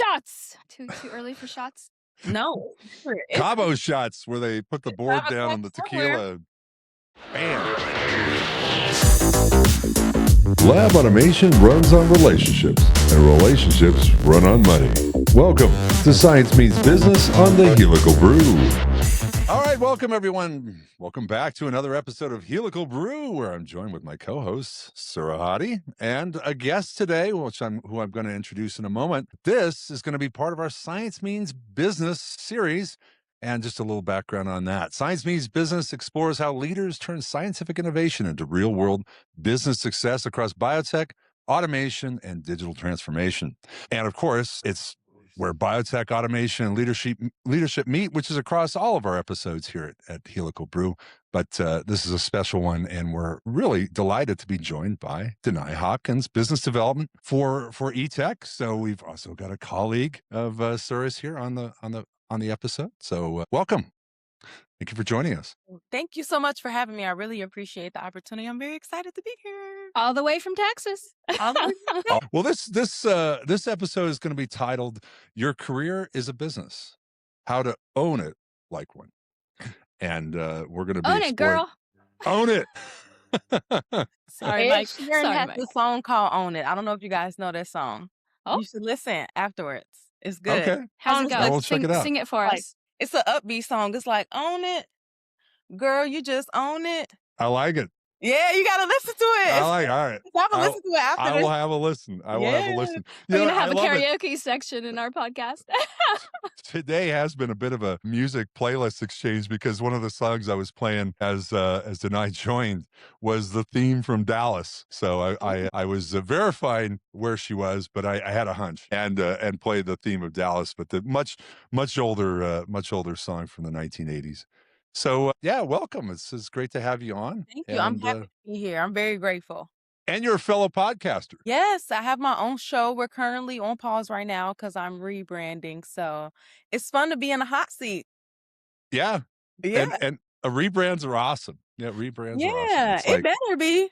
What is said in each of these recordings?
shots. Too early for shots? No. Cabo shots where they put the board down on the tequila. Bam. Lab automation runs on relationships, and relationships run on money. Welcome to Science Meets Business on the Helical Brew. All right, welcome everyone. Welcome back to another episode of Helical Brew, where I'm joined with my co-host Sura, Hadi, and a guest today, who I'm going to introduce in a moment. This is going to be part of our Science Means Business series. And just a little background on that. Science Means Business explores how leaders turn scientific innovation into real-world business success across biotech, automation, and digital transformation. And of course, it's where biotech, automation, and leadership meet, which is across all of our episodes here at Helical Brew. But this is a special one, and we're really delighted to be joined by Denai Hopkins, Business Development for eTech. So we've also got a colleague of Sura's here on the episode. So welcome. Thank you for joining us. Thank you so much for having me. I really appreciate the opportunity. I'm very excited to be here. All the way from Texas. Well, this episode is going to be titled "Your Career is a Business: How to Own It Like One," and we're going to be Own it, girl. Own it. Sorry, Mike. Sheeran has the song called "Own It." I don't know if you guys know that song. Oh, you should listen afterwards. It's good. Okay. How's it go? We'll check it out. Sing it for us. It's an upbeat song. It's like, own it, girl. You just own it. I like it. Yeah, you gotta listen to it. All right. Have a listen to it after I this. will have a listen. We're gonna have a karaoke section in our podcast. Today has been a bit of a music playlist exchange because one of the songs I was playing as Denai joined was the theme from Dallas. So I was verifying where she was, but I had a hunch and played the theme of Dallas, but the much older song from the 1980s. So welcome. It's great to have you on. Thank you. I'm happy to be here. I'm very grateful. And you're a fellow podcaster. Yes, I have my own show. We're currently on pause right now because I'm rebranding. So it's fun to be in a hot seat. Yeah. And rebrands are awesome. Yeah, rebrands are awesome. It better be.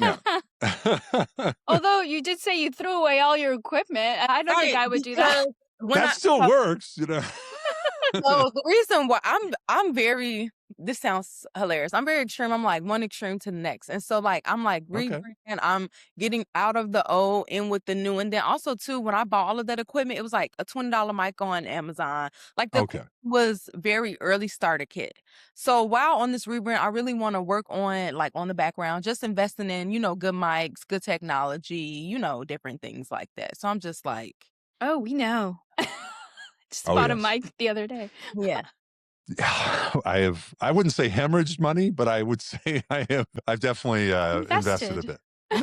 Yeah. Although you did say you threw away all your equipment. I don't think I would do that. That still works, you know. So the reason why I'm very, this sounds hilarious. I'm very extreme. I'm like one extreme to the next. And so I'm rebrand. I'm getting out of the old in with the new. And then also too, when I bought all of that equipment, it was like a $20 mic on Amazon. Was very early starter kit. So while on this rebrand, I really want to work on on the background, just investing in, good mics, good technology, different things like that. So I'm just oh, we know. Just bought a mic the other day. Yeah. I wouldn't say hemorrhaged money, but I would say I've definitely invested a bit. I've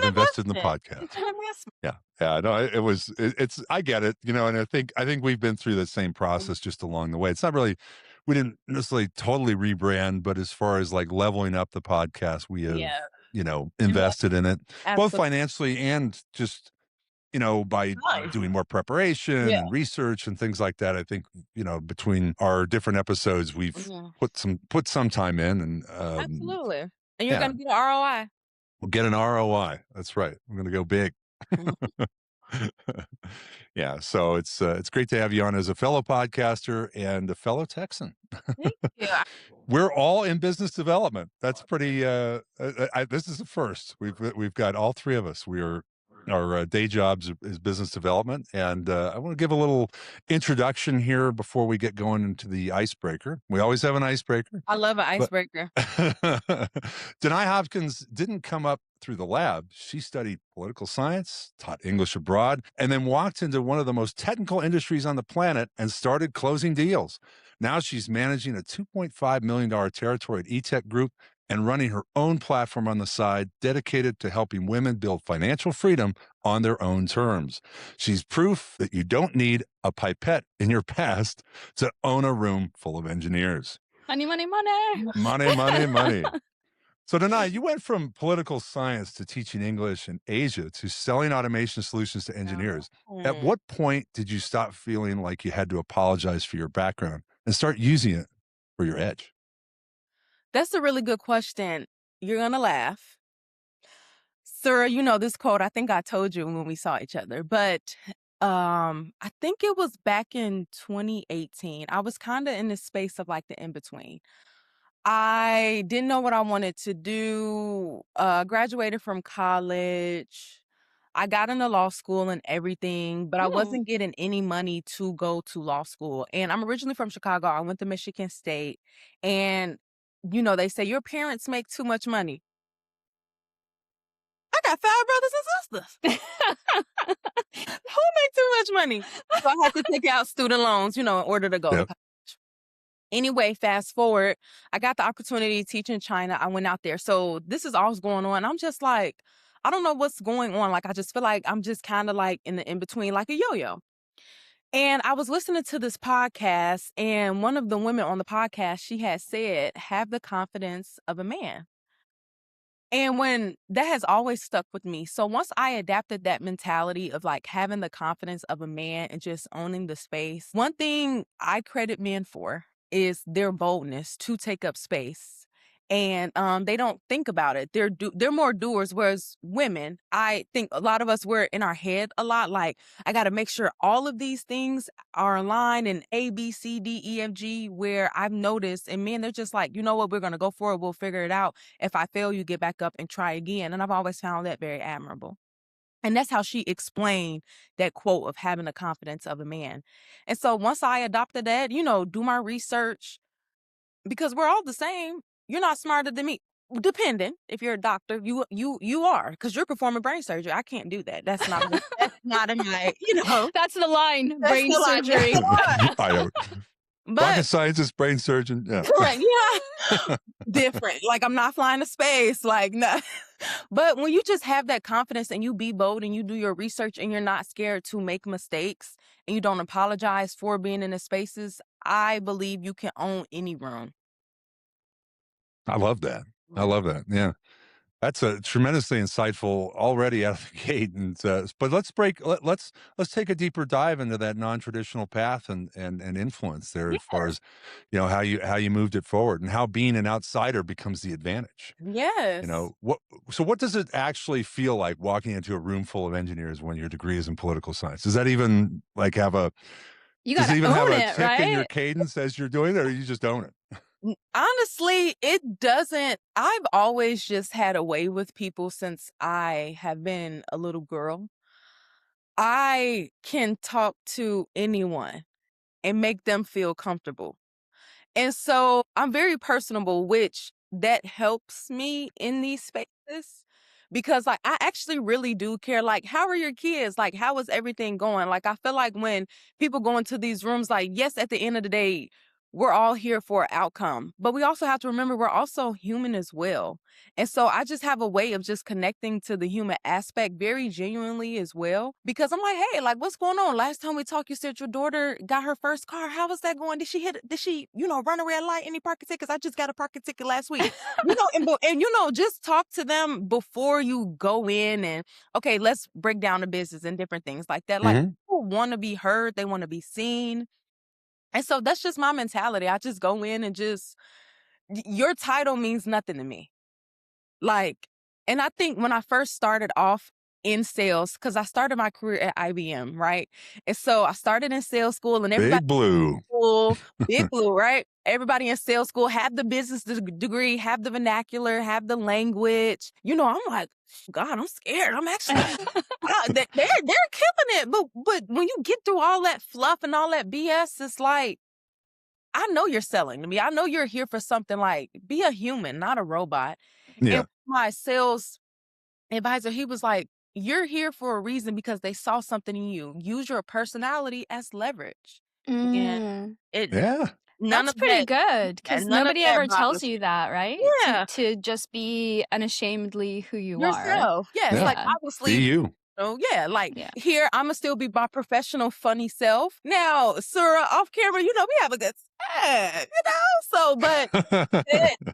invested in the podcast. It's an investment. Yeah. No, it's I get it, and I think we've been through the same process just along the way. It's not really, we didn't necessarily totally rebrand, but as far as leveling up the podcast, we have, invested in it, both financially and just, by doing more preparation and research and things like that. I think, between our different episodes, we've put some time in, and absolutely. And you're going to get an ROI. We'll get an ROI. That's right. We're going to go big. Yeah. So it's great to have you on as a fellow podcaster and a fellow Texan. Thank you. We're all in business development. That's pretty, this is the first. We've got all three of us. Our day jobs is business development. And I want to give a little introduction here before we get going into the icebreaker. We always have an icebreaker. I love an icebreaker. Denai Hopkins didn't come up through the lab. She studied political science, taught English abroad, and then walked into one of the most technical industries on the planet and started closing deals. Now she's managing a $2.5 million territory at eTech Group and running her own platform on the side dedicated to helping women build financial freedom on their own terms. She's proof that you don't need a pipette in your past to own a room full of engineers. Money, money, money. Money, money, money. So Denai, you went from political science to teaching English in Asia to selling automation solutions to engineers. At what point did you stop feeling like you had to apologize for your background and start using it for your edge? That's a really good question. You're going to laugh. Sura, this quote, I think I told you when we saw each other, but I think it was back in 2018. I was kind of in this space of like the in-between. I didn't know what I wanted to do. Graduated from college. I got into law school and everything, but I wasn't getting any money to go to law school. And I'm originally from Chicago. I went to Michigan State. And, they say your parents make too much money. I got 5 brothers and sisters. Who make too much money? So I had to take out student loans, in order to go to college. Anyway, fast forward, I got the opportunity to teach in China. I went out there. So this is all going on. I'm just like, I don't know what's going on. Like, I just feel like I'm just kind of like in the in-between, like a yo-yo. And I was listening to this podcast, and one of the women on the podcast, she had said, have the confidence of a man. And when that has always stuck with me. So once I adapted that mentality of like having the confidence of a man and just owning the space, one thing I credit men for is their boldness to take up space. And they don't think about it. They're more doers. Whereas women, I think a lot of us, we're in our head a lot. Like, I got to make sure all of these things are aligned in A, B, C, D, E, F, G, where I've noticed, and men, they're just like, you know what, we're going to go for it. We'll figure it out. If I fail, you get back up and try again. And I've always found that very admirable. And that's how she explained that quote of having the confidence of a man. And so once I adopted that, do my research, because we're all the same. You're not smarter than me. Depending, if you're a doctor, you are, because you're performing brain surgery. I can't do that. That's not in my, That's the line. That's brain the line. surgery. I know. Rocket scientist, brain surgeon. Yeah. Correct. Yeah. Different. Like, I'm not flying to space. Like, no. But when you just have that confidence and you be bold and you do your research and you're not scared to make mistakes and you don't apologize for being in the spaces, I believe you can own any room. I love that. I love that. Yeah. That's a tremendously insightful already out of the gate. And but let's take a deeper dive into that non-traditional path and influence there, as far as how you moved it forward and how being an outsider becomes the advantage. Yes. What does it actually feel like walking into a room full of engineers when your degree is in political science? Does that even like have a does it even have a tick right? in your cadence as you're doing it, or you just own it? Honestly, it doesn't. I've always just had a way with people since I have been a little girl. I can talk to anyone and make them feel comfortable. And so I'm very personable, which that helps me in these spaces, because like I actually really do care. Like, how are your kids? Like, how is everything going? Like, I feel like when people go into these rooms, like, yes, at the end of the day, we're all here for an outcome, but we also have to remember we're also human as well. And so I just have a way of just connecting to the human aspect very genuinely as well, because I'm like, hey, like, what's going on? Last time we talked, you said your daughter got her first car. How was that going? Did she run a red light? Any parking tickets? I just got a parking ticket last week. And just talk to them before you go in and, okay, let's break down the business and different things like that. Like, people want to be heard. They want to be seen. And so that's just my mentality. I just go in and your title means nothing to me. Like, and I think when I first started off in sales, because I started my career at IBM, right? And so I started in sales school, and everybody big blue, right? Everybody in sales school have the business degree, have the vernacular, have the language. I'm like, God, I'm scared. I'm actually, they're killing it. But when you get through all that fluff and all that BS, it's like, I know you're selling to me. I know you're here for something. Like, be a human, not a robot. Yeah. And my sales advisor, he was like, you're here for a reason, because they saw something in you. Use your personality as leverage. And that's pretty good, because nobody ever tells you that, right? Yeah. To just be unashamedly who you yourself. are. Yes, like, obviously. Be you. So here, I'm gonna still be my professional, funny self. Now, Sura, off camera, we have a good set, So, but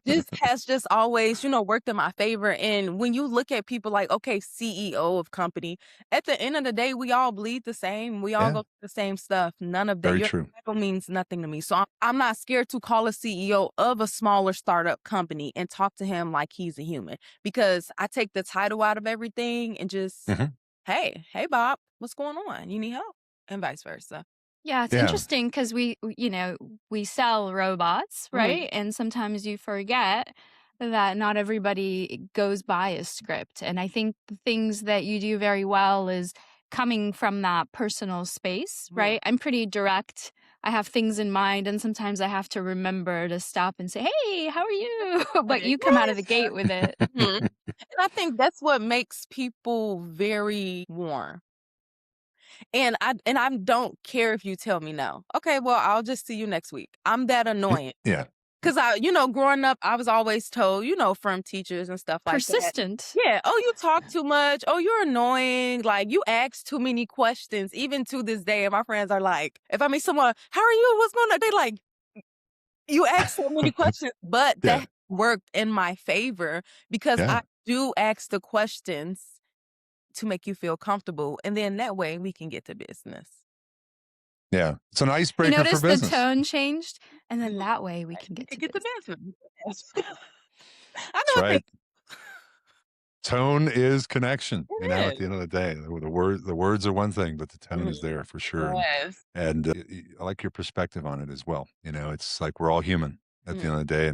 it has always, worked in my favor. And when you look at people like, okay, CEO of company, at the end of the day, we all bleed the same. We all go through the same stuff. None of that. Very Your true. title means nothing to me. So I'm not scared to call a CEO of a smaller startup company and talk to him like he's a human, because I take the title out of everything and just, hey, Bob, what's going on? You need help? and vice versa. Yeah, it's interesting because we sell robots, right? And sometimes you forget that not everybody goes by a script. And I think the things that you do very well is coming from that personal space, right? I'm pretty direct. I have things in mind, and sometimes I have to remember to stop and say, "Hey, how are you?" But you come out of the gate with it. And I think that's what makes people very warm. And I don't care if you tell me no. Okay, well, I'll just see you next week. I'm that annoying. Yeah. Because growing up, I was always told, from teachers and stuff like Persistent. that. Yeah. Oh, you talk too much. Oh, you're annoying. Like, you ask too many questions. Even to this day, and my friends are like, if I meet someone, how are you? What's going on? They like, you ask so many questions. But that worked in my favor because I do ask the questions to make you feel comfortable. And then that way we can get to business. Yeah. It's an icebreaker You notice for business. the tone changed, and then that way we can get to business. I That's know. right. Tone is connection. At the end of the day, the words are one thing, but the tone is there for sure. Yes. And I like your perspective on it as well. It's like we're all human at the end of the day,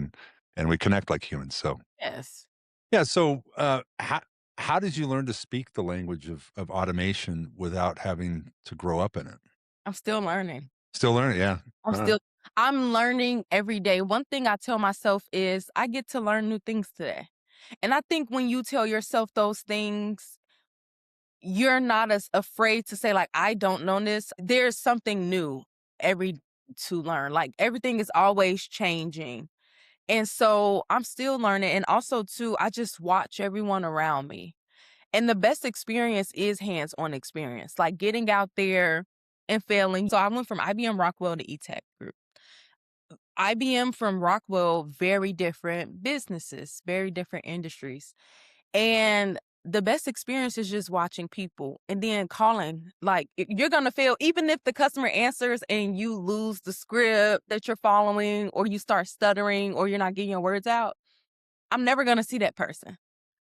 and we connect like humans. So yes. Yeah. So how did you learn to speak the language of automation without having to grow up in it? I'm still learning. Still learning, yeah. I'm learning every day. One thing I tell myself is I get to learn new things today. And I think when you tell yourself those things, you're not as afraid to say, like, I don't know this. There's something new to learn. Like, everything is always changing. And so I'm still learning. And also, too, I just watch everyone around me. And the best experience is hands-on experience, like getting out there and failing. So I went from IBM Rockwell to eTech Group. IBM from Rockwell, very different businesses, very different industries. And the best experience is just watching people and then calling. Like, you're going to fail, even if the customer answers and you lose the script that you're following, or you start stuttering, or you're not getting your words out. I'm never going to see that person.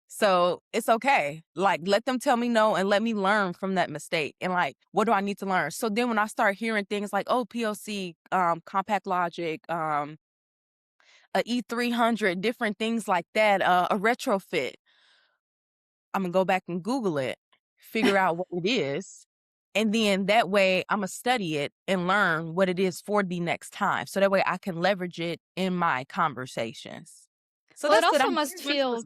So it's okay. Like, let them tell me no and let me learn from that mistake. And like, what do I need to learn? So then when I start hearing things like, oh, PLC, compact logic, a E300, different things like that, a retrofit, I'm going to go back and Google it, figure out what it is. And then that way I'm going to study it and learn what it is for the next time. So that way I can leverage it in my conversations. So it also must feel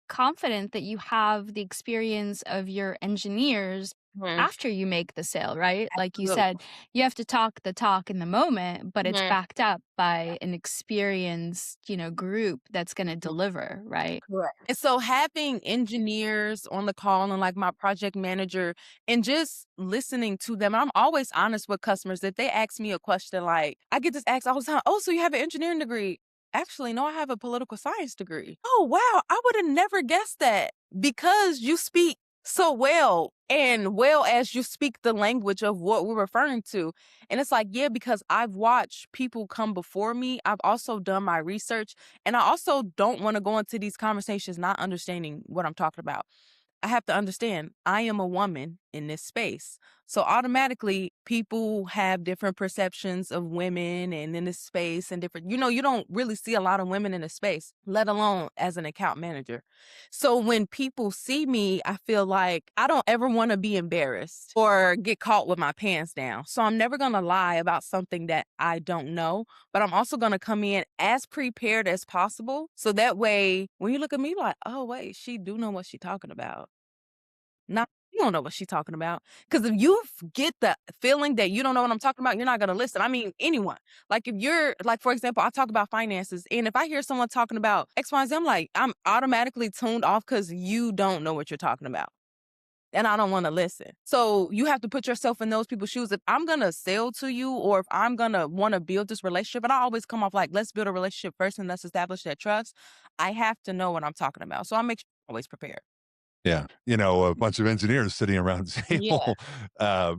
confident that you have the experience of your engineers after you make the sale, right? Absolutely. Like you said, you have to talk the talk in the moment, but it's backed up by an experienced, group that's going to deliver, right? Correct. And so having engineers on the call and like my project manager and just listening to them, I'm always honest with customers. If they ask me a question, like I get this asked all the time, oh, so you have an engineering degree? Actually, no, I have a political science degree. Oh, wow. I would have never guessed that because you speak so well and well as you speak the language of what we're referring to. And it's like, yeah, because I've watched people come before me. I've also done my research, and I also don't want to go into these conversations not understanding what I'm talking about. I have to understand I am a woman in this space. So automatically people have different perceptions of women and in this space and different, you don't really see a lot of women in the space, let alone as an account manager. So when people see me, I feel like I don't ever want to be embarrassed or get caught with my pants down. So I'm never going to lie about something that I don't know, but I'm also going to come in as prepared as possible. So that way, when you look at me like, oh, wait, she do know what she's talking about. Not, you don't know what she's talking about. Because if you get the feeling that you don't know what I'm talking about, you're not going to listen. I mean, anyone. Like if you're, like, for example, I talk about finances. And if I hear someone talking about X, Y, Z, I'm automatically tuned off because you don't know what you're talking about. And I don't want to listen. So you have to put yourself in those people's shoes. If I'm going to sell to you or if I'm going to want to build this relationship, and I always come off like, let's build a relationship first and let's establish that trust. I have to know what I'm talking about. So I make sure I'm always prepared. Yeah. A bunch of engineers sitting around the table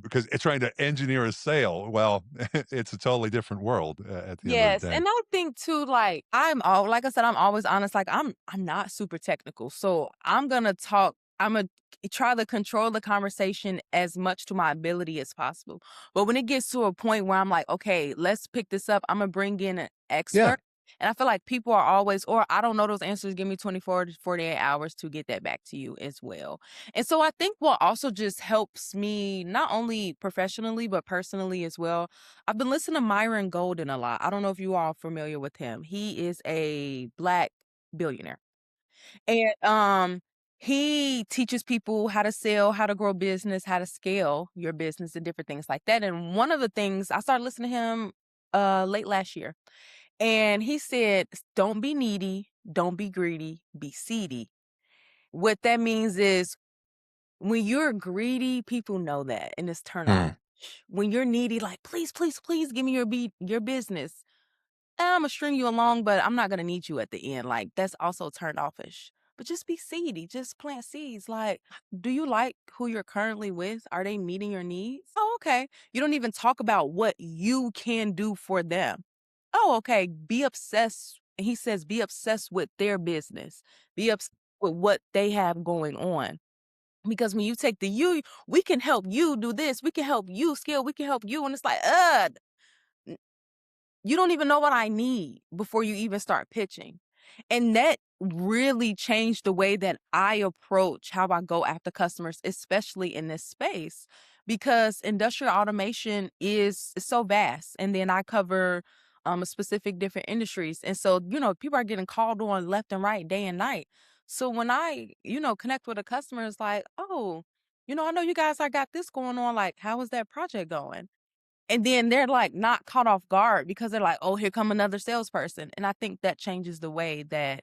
because it's trying to engineer a sale. Well, it's a totally different world at the end of the day. And I think too, like like I said, I'm always honest. Like I'm not super technical. So I'm going to talk I'm a try to control the conversation as much to my ability as possible. But when it gets to a point where I'm like, okay, let's pick this up, I'm gonna bring in an expert. And I feel like people are always, or I don't know those answers, give me 24 to 48 hours to get that back to you as well. And so I think what also just helps me, not only professionally, but personally as well, I've been listening to Myron Golden a lot. I don't know if you all are familiar with him. He is a Black billionaire. And he teaches people how to sell, how to grow business, how to scale your business and different things like that. And one of the things I started listening to him late last year. And he said, don't be needy, don't be greedy, be seedy. What that means is when you're greedy, people know that and it's turn off. When you're needy, like, please, please, please give me your business. I'm gonna string you along, but I'm not gonna need you at the end. Like, that's also turned offish. But just be seedy. Just plant seeds. Like, do you like who you're currently with? Are they meeting your needs? Oh, okay. You don't even talk about what you can do for them. Oh, okay. Be obsessed. He says, be obsessed with their business. Be obsessed with what they have going on. Because when you take the you, we can help you do this. We can help you scale. We can help you. And it's like, you don't even know what I need before you even start pitching. And that really changed the way that I approach how I go after customers, especially in this space, because industrial automation is so vast. And then I cover a specific different industries. And so, people are getting called on left and right, day and night. So when I, connect with a customer, it's like, oh, I know you guys, I got this going on. Like, how is that project going? And then they're like not caught off guard because they're like, oh, here come another salesperson. And I think that changes the way that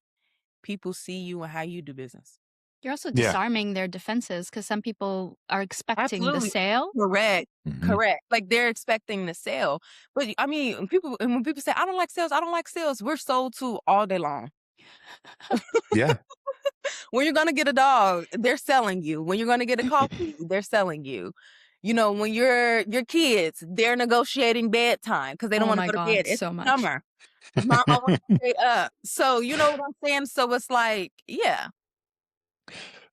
people see you and how you do business. You're also disarming their defenses because some people are expecting the Absolutely. sale. Correct. Correct. Like they're expecting the sale. But I mean, when people say, I don't like sales, we're sold to all day long. Yeah. When you're going to get a dog, they're selling you. When you're going to get a coffee, they're selling you. When your kids, they're negotiating bedtime because they don't want to go to bed. It's so much. summer. Mom, I want to stay up. So you know what I'm saying? So it's like, yeah.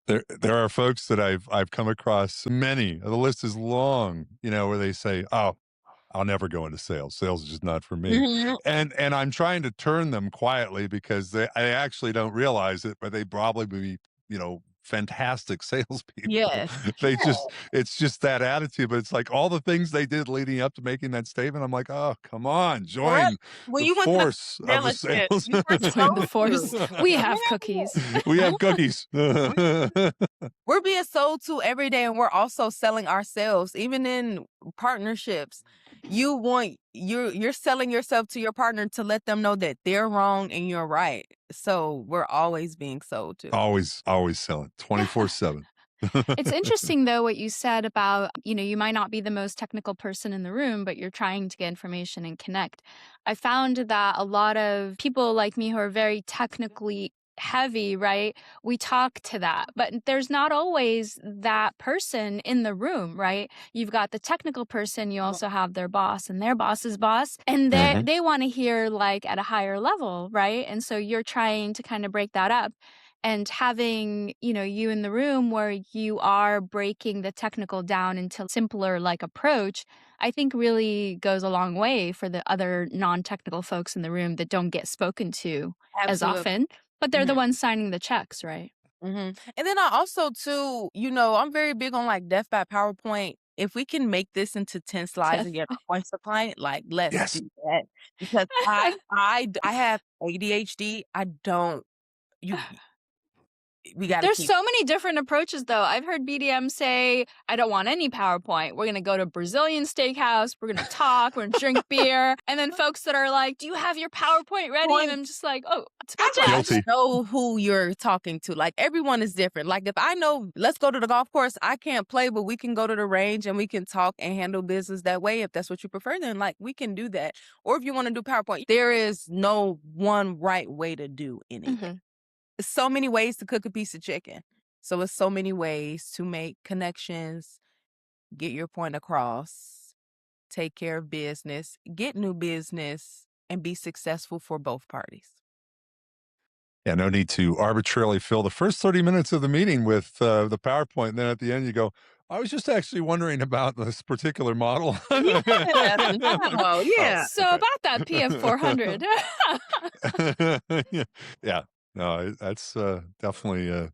There are folks that I've come across, many. The list is long, where they say, "Oh, I'll never go into sales. Sales is just not for me." And I'm trying to turn them quietly because I actually don't realize it, but they probably be, fantastic salespeople. Yes. It's just that attitude. But it's like all the things they did leading up to making that statement. I'm like, oh, come on, join the force of the sales. Join the force. We have cookies. We have cookies. We're being sold to every day, and we're also selling ourselves, even in partnerships. You're selling yourself to your partner to let them know that they're wrong and you're right. So we're always being sold to. Always selling 24/7. It's interesting, though, what you said about, you might not be the most technical person in the room, but you're trying to get information and connect. I found that a lot of people like me who are very technically heavy, right? We talk to that, but there's not always that person in the room, right? You've got the technical person, you also have their boss and their boss's boss, and they want to hear like at a higher level, right? And so you're trying to kind of break that up. And having, you in the room where you are breaking the technical down into simpler like approach, I think really goes a long way for the other non-technical folks in the room that don't get spoken to as often, but they're the ones signing the checks, right? And then I also too, I'm very big on like death by PowerPoint. If we can make this into 10 slides and get points to client, like let's do that. Because I have ADHD. There's so many different approaches, though. I've heard BDM say, I don't want any PowerPoint. We're going to go to Brazilian steakhouse. We're going to talk. We're going to drink beer. And then folks that are like, do you have your PowerPoint ready? And I'm just like, oh, it's I just know who you're talking to. Like everyone is different. Like if I know, let's go to the golf course. I can't play, but we can go to the range and we can talk and handle business that way. If that's what you prefer, then like we can do that. Or if you want to do PowerPoint, there is no one right way to do anything. So many ways to cook a piece of chicken. So it's so many ways to make connections, get your point across, take care of business, get new business, and be successful for both parties. Yeah, no need to arbitrarily fill the first 30 minutes of the meeting with the PowerPoint. And then at the end, you go, I was just actually wondering about this particular model. Yes, no, Oh, yeah. So okay. about that PF400. Yeah, no, that's definitely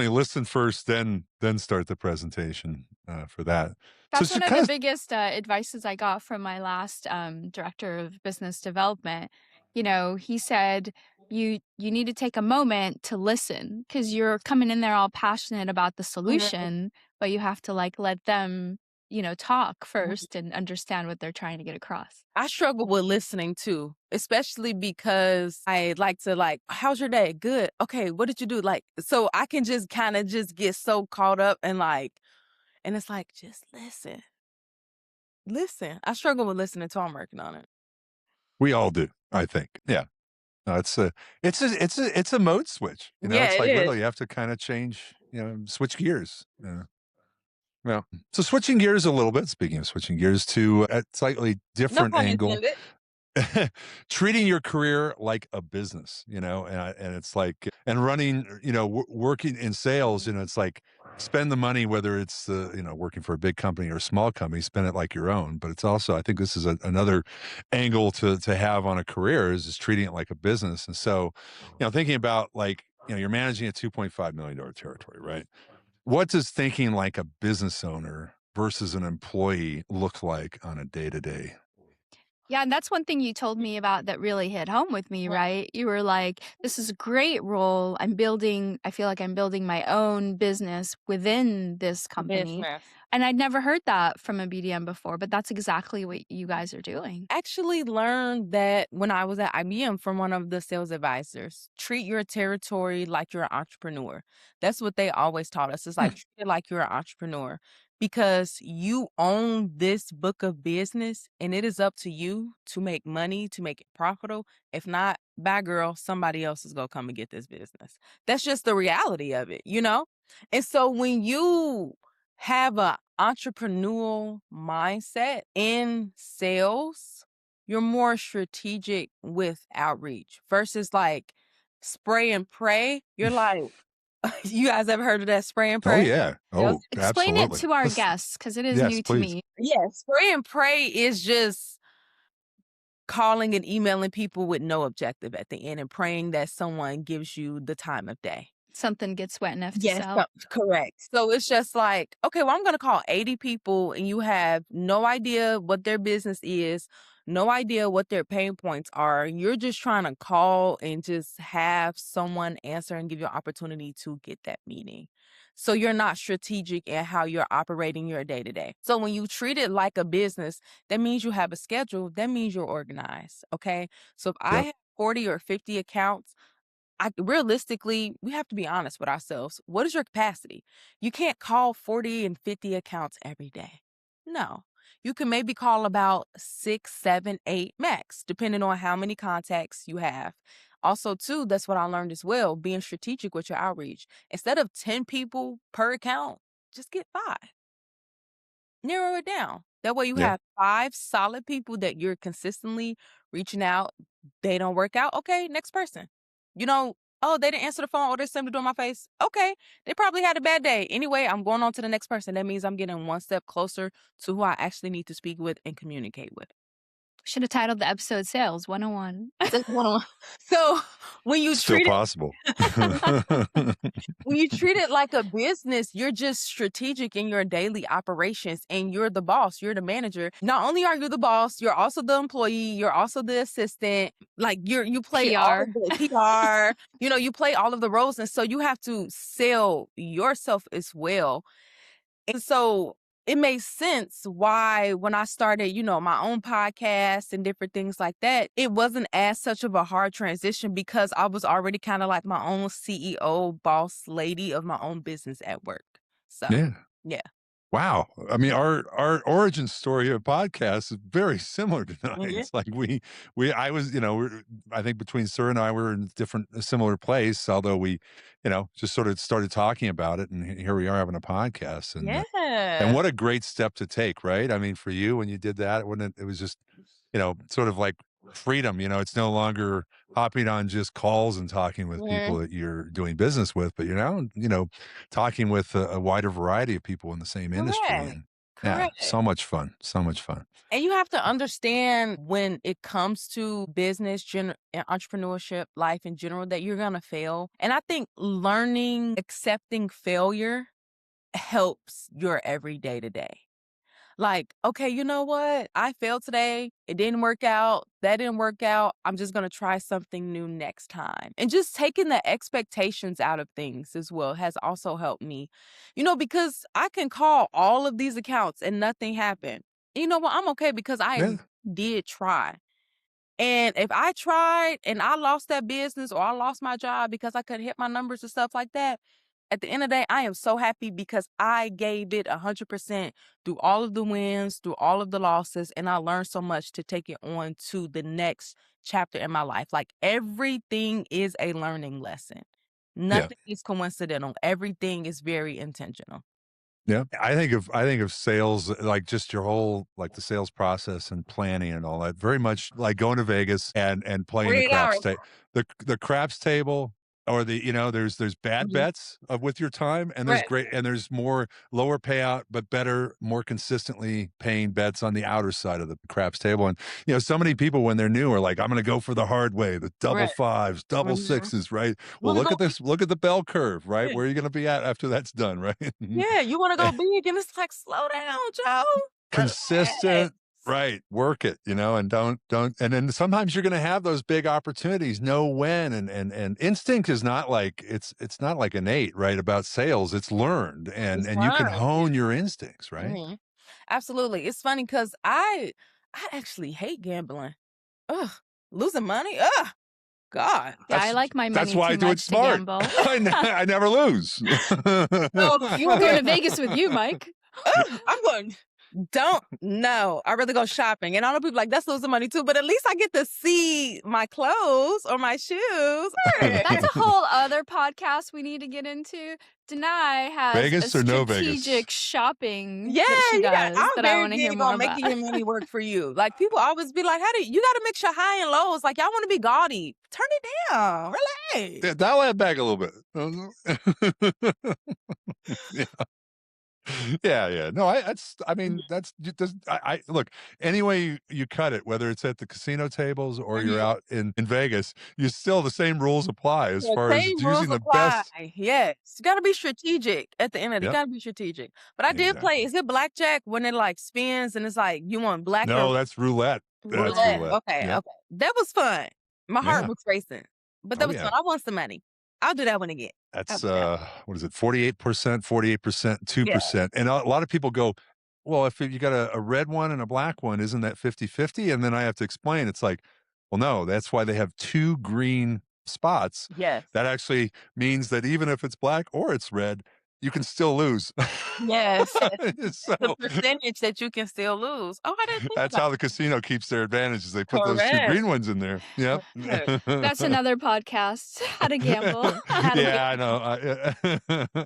listen first, then start the presentation for that. That's So one of the kind of, biggest advices I got from my last director of business development. You know, he said you need to take a moment to listen because you're coming in there all passionate about the solution, but you have to like let them, you know, talk first and understand what they're trying to get across. I struggle with listening too, especially because I like to like, how's your day? Good. Okay, what did you do? Like, so I can just kind of just get so caught up and like, and it's like, just listen. Listen. I struggle with listening too. I'm working on it. we all do, I think. Yeah. No, it's a mode switch. You know, Yeah, it's it like is. literally you have to kind of change, switch gears. Yeah. Well, so switching gears a little bit, speaking of switching gears to a slightly No different pun angle, intended. treating your career like a business, and it's like, and running, working in sales, it's like spend the money, whether it's, working for a big company or a small company, spend it like your own. But it's also, I think this is another angle to have on a career is treating it like a business. And so, thinking about like, you're managing a $2.5 million territory, right? What does thinking like a business owner versus an employee look like on a day-to-day? Yeah, and that's one thing you told me about that really hit home with me, right? You were like, this is a great role. I feel like I'm building my own business within this company. Business. And I'd never heard that from a BDM before, but that's exactly what you guys are doing. Actually learned that when I was at IBM from one of the sales advisors. Treat your territory like you're an entrepreneur. That's what they always taught us. It's like treat it like you're an entrepreneur because you own this book of business and it is up to you to make money, to make it profitable. If not, bye girl, somebody else is gonna come and get this business. That's just the reality of it, you know? And so when you have a entrepreneurial mindset in sales, you're more strategic with outreach versus like spray and pray. You're like, you guys ever heard of that spray and Oh pray? yeah. Oh, Explain it absolutely. to our guests because it is Yes, new to please. me. Yeah, spray and pray is just calling and emailing people with no objective at the end and praying that someone gives you the time of day. Something gets wet enough to Yes, sell. correct. So it's just like, okay, well, I'm going to call 80 people and you have no idea what their business is, no idea what their pain points are. You're just trying to call and just have someone answer and give you an opportunity to get that meeting. So you're not strategic in how you're operating your day to day. So when you treat it like a business, that means you have a schedule. That means you're organized. Okay. So if I have 40 or 50 accounts, realistically, we have to be honest with ourselves. What is your capacity? You can't call 40 and 50 accounts every day. No. You can maybe call about 6, 7, 8 max, depending on how many contacts you have. Also, too, that's what I learned as well, being strategic with your outreach. Instead of 10 people per account, just get 5. Narrow it down. That way you Yeah. have 5 solid people that you're consistently reaching out. They don't work out. Okay, next person. Oh, they didn't answer the phone or they slammed the door in my face. Okay, they probably had a bad day. Anyway, I'm going on to the next person. That means I'm getting one step closer to who I actually need to speak with and communicate with. Should have titled the episode Sales 101. So when you Still treat it possible. when you treat it like a business, you're just strategic in your daily operations and you're the boss, you're the manager. Not only are you the boss, you're also the employee, you're also the assistant. Like you play all of the PR, you play all of the roles. And so you have to sell yourself as well. And so it made sense why when I started, my own podcast and different things like that, it wasn't as such of a hard transition because I was already kind of like my own CEO, boss lady of my own business at work. So, yeah. Wow. I mean, our origin story of podcast is very similar to mine. It's like I think between Sura and I were in a similar place, although we, just sort of started talking about it, and here we are having a podcast. And and what a great step to take, right? I mean, for you when you did that, it was just, sort of like freedom. It's no longer hopping on just calls and talking with people that you're doing business with, but you're now, talking with a wider variety of people in the same industry. Correct. And yeah, Correct. so much fun. So much fun. And you have to understand when it comes to business, and entrepreneurship, life in general, that you're going to fail. And I think learning, accepting failure helps your everyday to day. Like, okay, you know what? I failed today. It didn't work out. That didn't work out. I'm just going to try something new next time. And just taking the expectations out of things as well has also helped me, because I can call all of these accounts and nothing happened. You know what? I'm okay because I did try. And if I tried and I lost that business or I lost my job because I couldn't hit my numbers and stuff like that, at the end of the day, I am so happy because I gave it 100% through all of the wins, through all of the losses, and I learned so much to take it on to the next chapter in my life. Like everything is a learning lesson. Nothing is coincidental. Everything is very intentional. Yeah. I think of sales, like just your whole, like the sales process and planning and all that, very much like going to Vegas and playing the 48 craps hours. table, the craps table, or there's bad bets with your time, and there's great, and there's more lower payout, but better, more consistently paying bets on the outer side of the craps table. And, so many people when they're new are like, I'm going to go for the hard way, the double fives, double sixes, right? Well, look at this, look at the bell curve, right? Where are you going to be at after that's done, right? Yeah, you want to go big, and it's like, slow down, Joe. Consistent. Right. Work it, and don't, and then sometimes you're going to have those big opportunities, know when, and instinct is not like, it's not like innate, right? About sales, it's learned, and you can hone your instincts, right? Mm-hmm. Absolutely. It's funny because I actually hate gambling. Ugh, losing money. Ugh, God. Yeah, I like my money That's why too I do it much to smart. gamble. I never lose. You I'm going to Vegas with you, Mike. I'm going. Don't know. I rather go shopping. And I know people like, that's losing money too, but at least I get to see my clothes or my shoes. That's a whole other podcast we need to get into. Denai has Vegas a or no strategic Vegas? shopping Yeah, that she does I'm that I very want to hear big more on about. making your money work for you. Like people always be like, you got to mix your high and lows. Like y'all want to be gaudy. Turn it down. Relax. Yeah, dial that back a little bit. Yeah. No, I look, any way you cut it, whether it's at the casino tables or you're out in Vegas, you still, the same rules apply as far as using the best. Yes. You got to be strategic at the end of it. You got to be strategic. But I did play, is it blackjack when it like spins and it's like, you want black No, or that's roulette. That's roulette. Okay. Yep. Okay. That was fun. My heart was racing, but that was fun. I want some money. I'll do that one again. That's what is it? 48%, 2%. And a lot of people go, well, if you got a red one and a black one, isn't that 50-50? And then I have to explain, it's like, well, no, that's why they have two green spots. Yes. That actually means that even if it's black or it's red, you can still lose. Yes. So, the percentage that you can still lose. Oh, I didn't think that's how the casino keeps their advantages. They put those two Correct. green ones in there. Yep. That's another podcast. How to gamble. I know.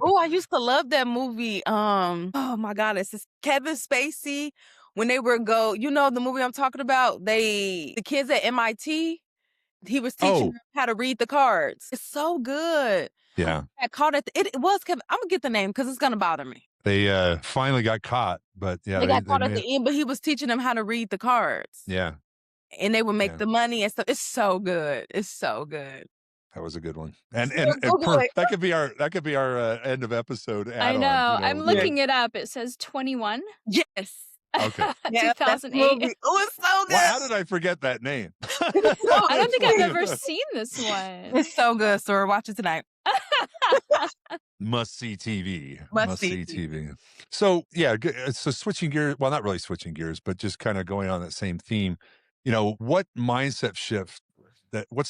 Oh, I used to love that movie. Oh my God, it's this Kevin Spacey when they were the movie I'm talking about. The kids at MIT. He was teaching them how to read the cards. It's so good. Yeah. I caught it. It was Kevin. I'm gonna get the name because it's gonna bother me. They finally got caught, but yeah, they got caught at the end. But he was teaching them how to read the cards. Yeah. And they would make the money and stuff. It's so good. It's so good. That was a good one. And that could be our end of episode. I know. I'm looking it up. It says 21. Yes. Okay. 2008. It was so good. Well, how did I forget that name? I don't think I've ever seen this one. It's so good, Sura. Watch it tonight. Must see TV. Must see TV. So yeah, so switching gears. Well, not really switching gears, but just kind of going on that same theme. What's the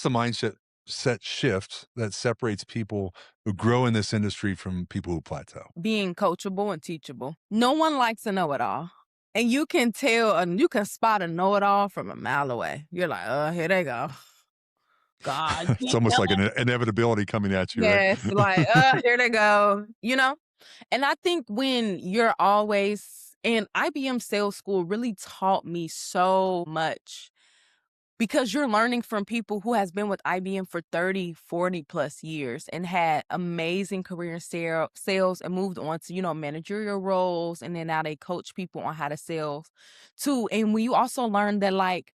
mindset shift that separates people who grow in this industry from people who plateau? Being coachable and teachable. No one likes a know-it-all. And you can tell, and you can spot a know-it-all from a mile away. You're like, here they go. God. It's almost like an inevitability coming at you. Yes, right? Like, here they go. And I think when you're always, and IBM Sales School really taught me so much because you're learning from people who has been with IBM for 30, 40 plus years and had amazing career in sales and moved on to, managerial roles. And then now they coach people on how to sell too. And when you also learn that, like,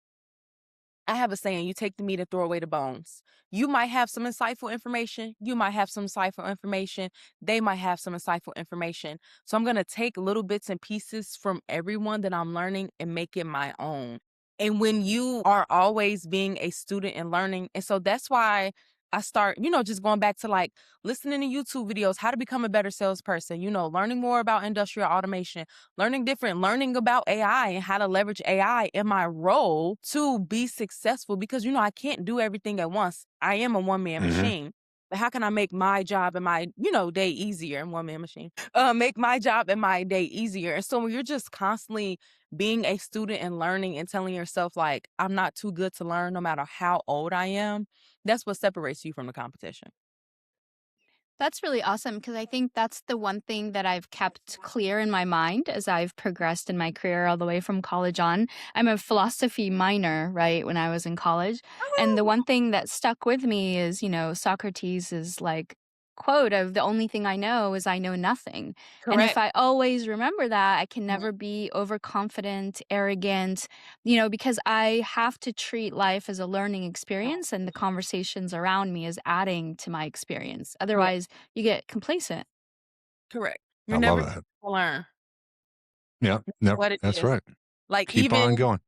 I have a saying, you take the meat and throw away the bones. You might have some insightful information. You might have some insightful information. They might have some insightful information. So I'm going to take little bits and pieces from everyone that I'm learning and make it my own. And when you are always being a student and learning, and so that's why I start, just going back to like listening to YouTube videos, how to become a better salesperson, learning more about industrial automation, learning about AI and how to leverage AI in my role to be successful because, I can't do everything at once. I am a one-man machine. But how can I make my job and my, day easier? And one-man machine. Make my job and my day easier. And so when you're just constantly being a student and learning and telling yourself, like, I'm not too good to learn no matter how old I am, that's what separates you from the competition. That's really awesome because I think that's the one thing that I've kept clear in my mind as I've progressed in my career all the way from college on. I'm a philosophy minor, right, when I was in college. And the one thing that stuck with me is, Socrates' like quote of the only thing I know is I know nothing. And if Correct. I always remember that, I can never be overconfident, arrogant, because I have to treat life as a learning experience and the conversations around me as adding to my experience. Otherwise, you get complacent. Correct. I You're love never that. gonna learn Yeah, never. what it That's is. right. Like Keep on even going.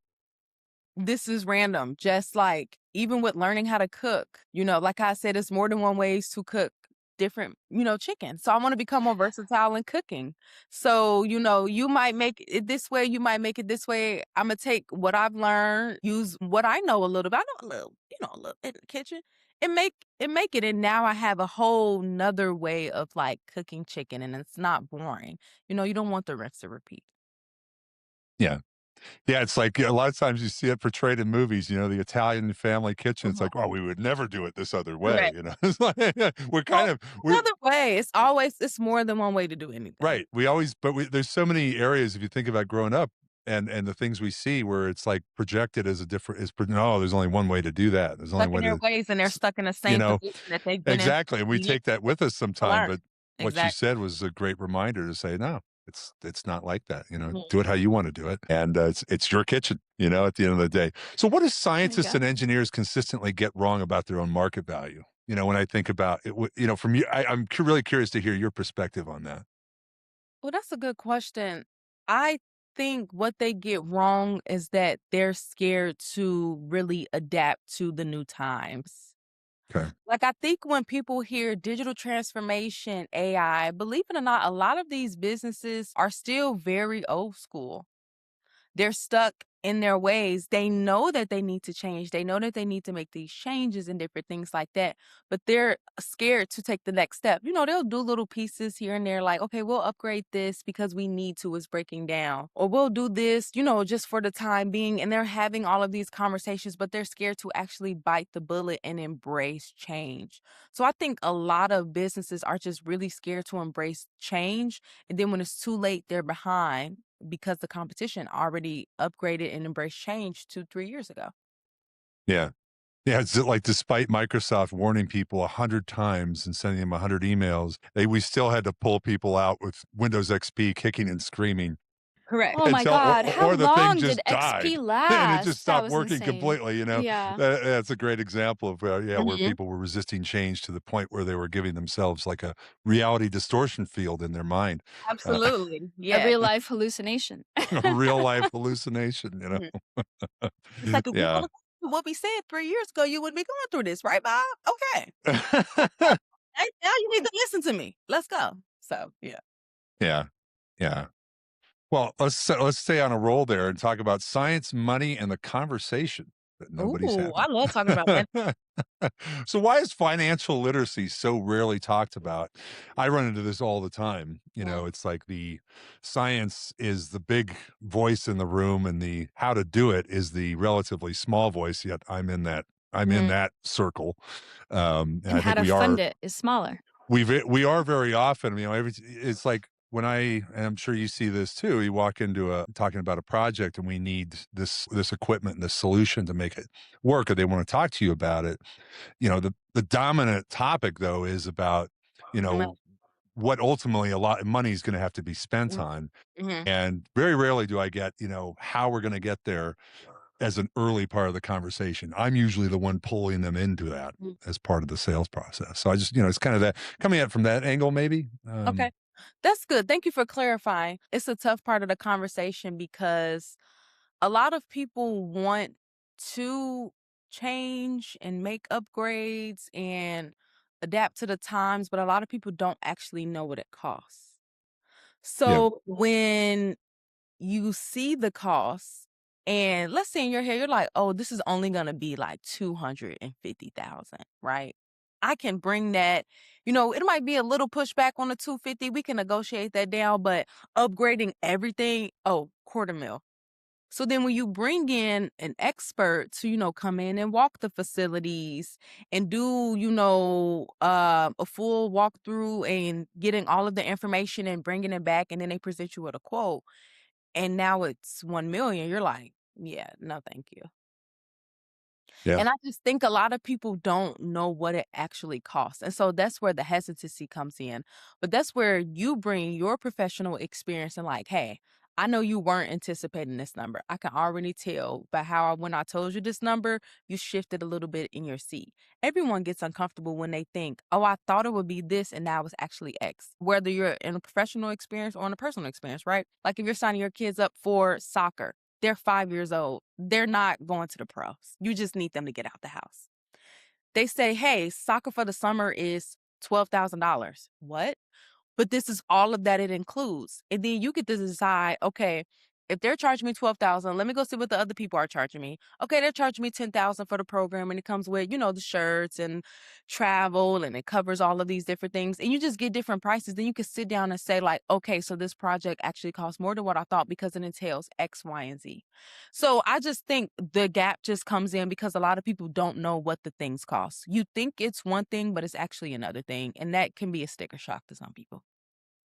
this is random, just like even with learning how to cook, like I said, it's more than one ways to cook different, chicken. So I want to become more versatile in cooking. So, you might make it this way, you might make it this way. I'm gonna take what I've learned, use what I know a little bit. I know a little, a little in the kitchen and make it. And now I have a whole nother way of like cooking chicken and it's not boring. You don't want the rinse and repeat. Yeah. Yeah, it's like a lot of times you see it portrayed in movies, the Italian family kitchen. It's like, oh, we would never do it this other way. Correct. It's like, Well, another way. It's more than one way to do anything. right. There's so many areas if you think about growing up and the things we see where it's like projected as no, there's only one way to do that. There's only Stuck in one their way ways and they're s- stuck in the you same know, position that they've been in exactly. And for we years take that with us to sometime. learn. But what you Exactly. said was a great reminder to say, no, it's not like that. Mhm. Do it how you want to do it. And it's your kitchen, at the end of the day. So what do scientists go. and engineers consistently get wrong about their own market value? When I think about it, from you, really curious to hear your perspective on that. Well, that's a good question. I think what they get wrong is that they're scared to really adapt to the new times. Okay. Like, I think when people hear digital transformation, AI, believe it or not, a lot of these businesses are still very old school. They're stuck in their ways. They know that they need to change. They know that they need to make these changes and different things like that, but they're scared to take the next step. They'll do little pieces here and there, like, okay, we'll upgrade this because we need to, it's breaking down. Or we'll do this, just for the time being. And they're having all of these conversations, but they're scared to actually bite the bullet and embrace change. So I think a lot of businesses are just really scared to embrace change. And then when it's too late, they're behind because the competition already upgraded and embraced change 2-3 years ago. Yeah. Yeah, it's like despite Microsoft warning people 100 times and sending them 100 emails, we still had to pull people out with Windows XP kicking and screaming Correct. Oh my until God, how or the thing long did just died XP and it just last? That stopped was working insane. completely. Yeah. That's a great example of where Mhm. people were resisting change to the point where they were giving themselves like a reality distortion field in their mind. Absolutely. A Yeah. real life hallucination. A real life hallucination. Mhm. It's like, if we Yeah. go to what we said 3 years ago, you wouldn't be going through this, right, Bob? Okay. Now you need to listen to me. Let's go. So, yeah. Yeah. Yeah. Well, let's stay on a roll there and talk about science, money, and the conversation that nobody's Ooh, I having. love talking about that. So why is financial literacy so rarely talked about? I run into this all the time. It's like the science is the big voice in the room and the how to do it is the relatively small voice, yet I'm in Mhm. that circle. And And I how think to fund it is smaller. we are very often, it's like when and I'm sure you see this too, you walk into talking about a project and we need this equipment and this solution to make it work, or they want to talk to you about it. The dominant topic though is about, you know, what ultimately a lot of money is going to have to be spent on. Mm-hmm. And very rarely do I get, how we're going to get there as an early part of the conversation. I'm usually the one pulling them into that as part of the sales process. So I just, it's kind of that coming at from that angle, maybe. Okay. That's good. Thank you for clarifying. It's a tough part of the conversation because a lot of people want to change and make upgrades and adapt to the times, but a lot of people don't actually know what it costs. So when you see the costs, and let's say in your head, you're like, oh, this is only going to be like 250,000, right? I can bring that, it might be a little pushback on the 250. We can negotiate that down, but upgrading everything, $250,000. So then when you bring in an expert to, come in and walk the facilities and do, a full walkthrough and getting all of the information and bringing it back, and then they present you with a quote, and now it's 1 million, you're like, yeah, no, thank you. Yeah. And I just think a lot of people don't know what it actually costs. And so that's where the hesitancy comes in. But that's where you bring your professional experience and like, hey, I know you weren't anticipating this number. I can already tell by when I told you this number, you shifted a little bit in your seat. Everyone gets uncomfortable when they think, oh, I thought it would be this and now it's actually X. Whether you're in a professional experience or in a personal experience, right? Like if you're signing your kids up for soccer, they're 5 years old. They're not going to the pros. You just need them to get out the house. They say, hey, soccer for the summer is $12,000. What? But this is all of that it includes. And then you get to decide, okay, if they're charging me $12,000, let me go see what the other people are charging me. Okay, they're charging me $10,000 for the program, and it comes with, the shirts and travel, and it covers all of these different things. And you just get different prices. Then you can sit down and say, like, okay, so this project actually costs more than what I thought because it entails X, Y, and Z. So I just think the gap just comes in because a lot of people don't know what the things cost. You think it's one thing, but it's actually another thing. And that can be a sticker shock to some people.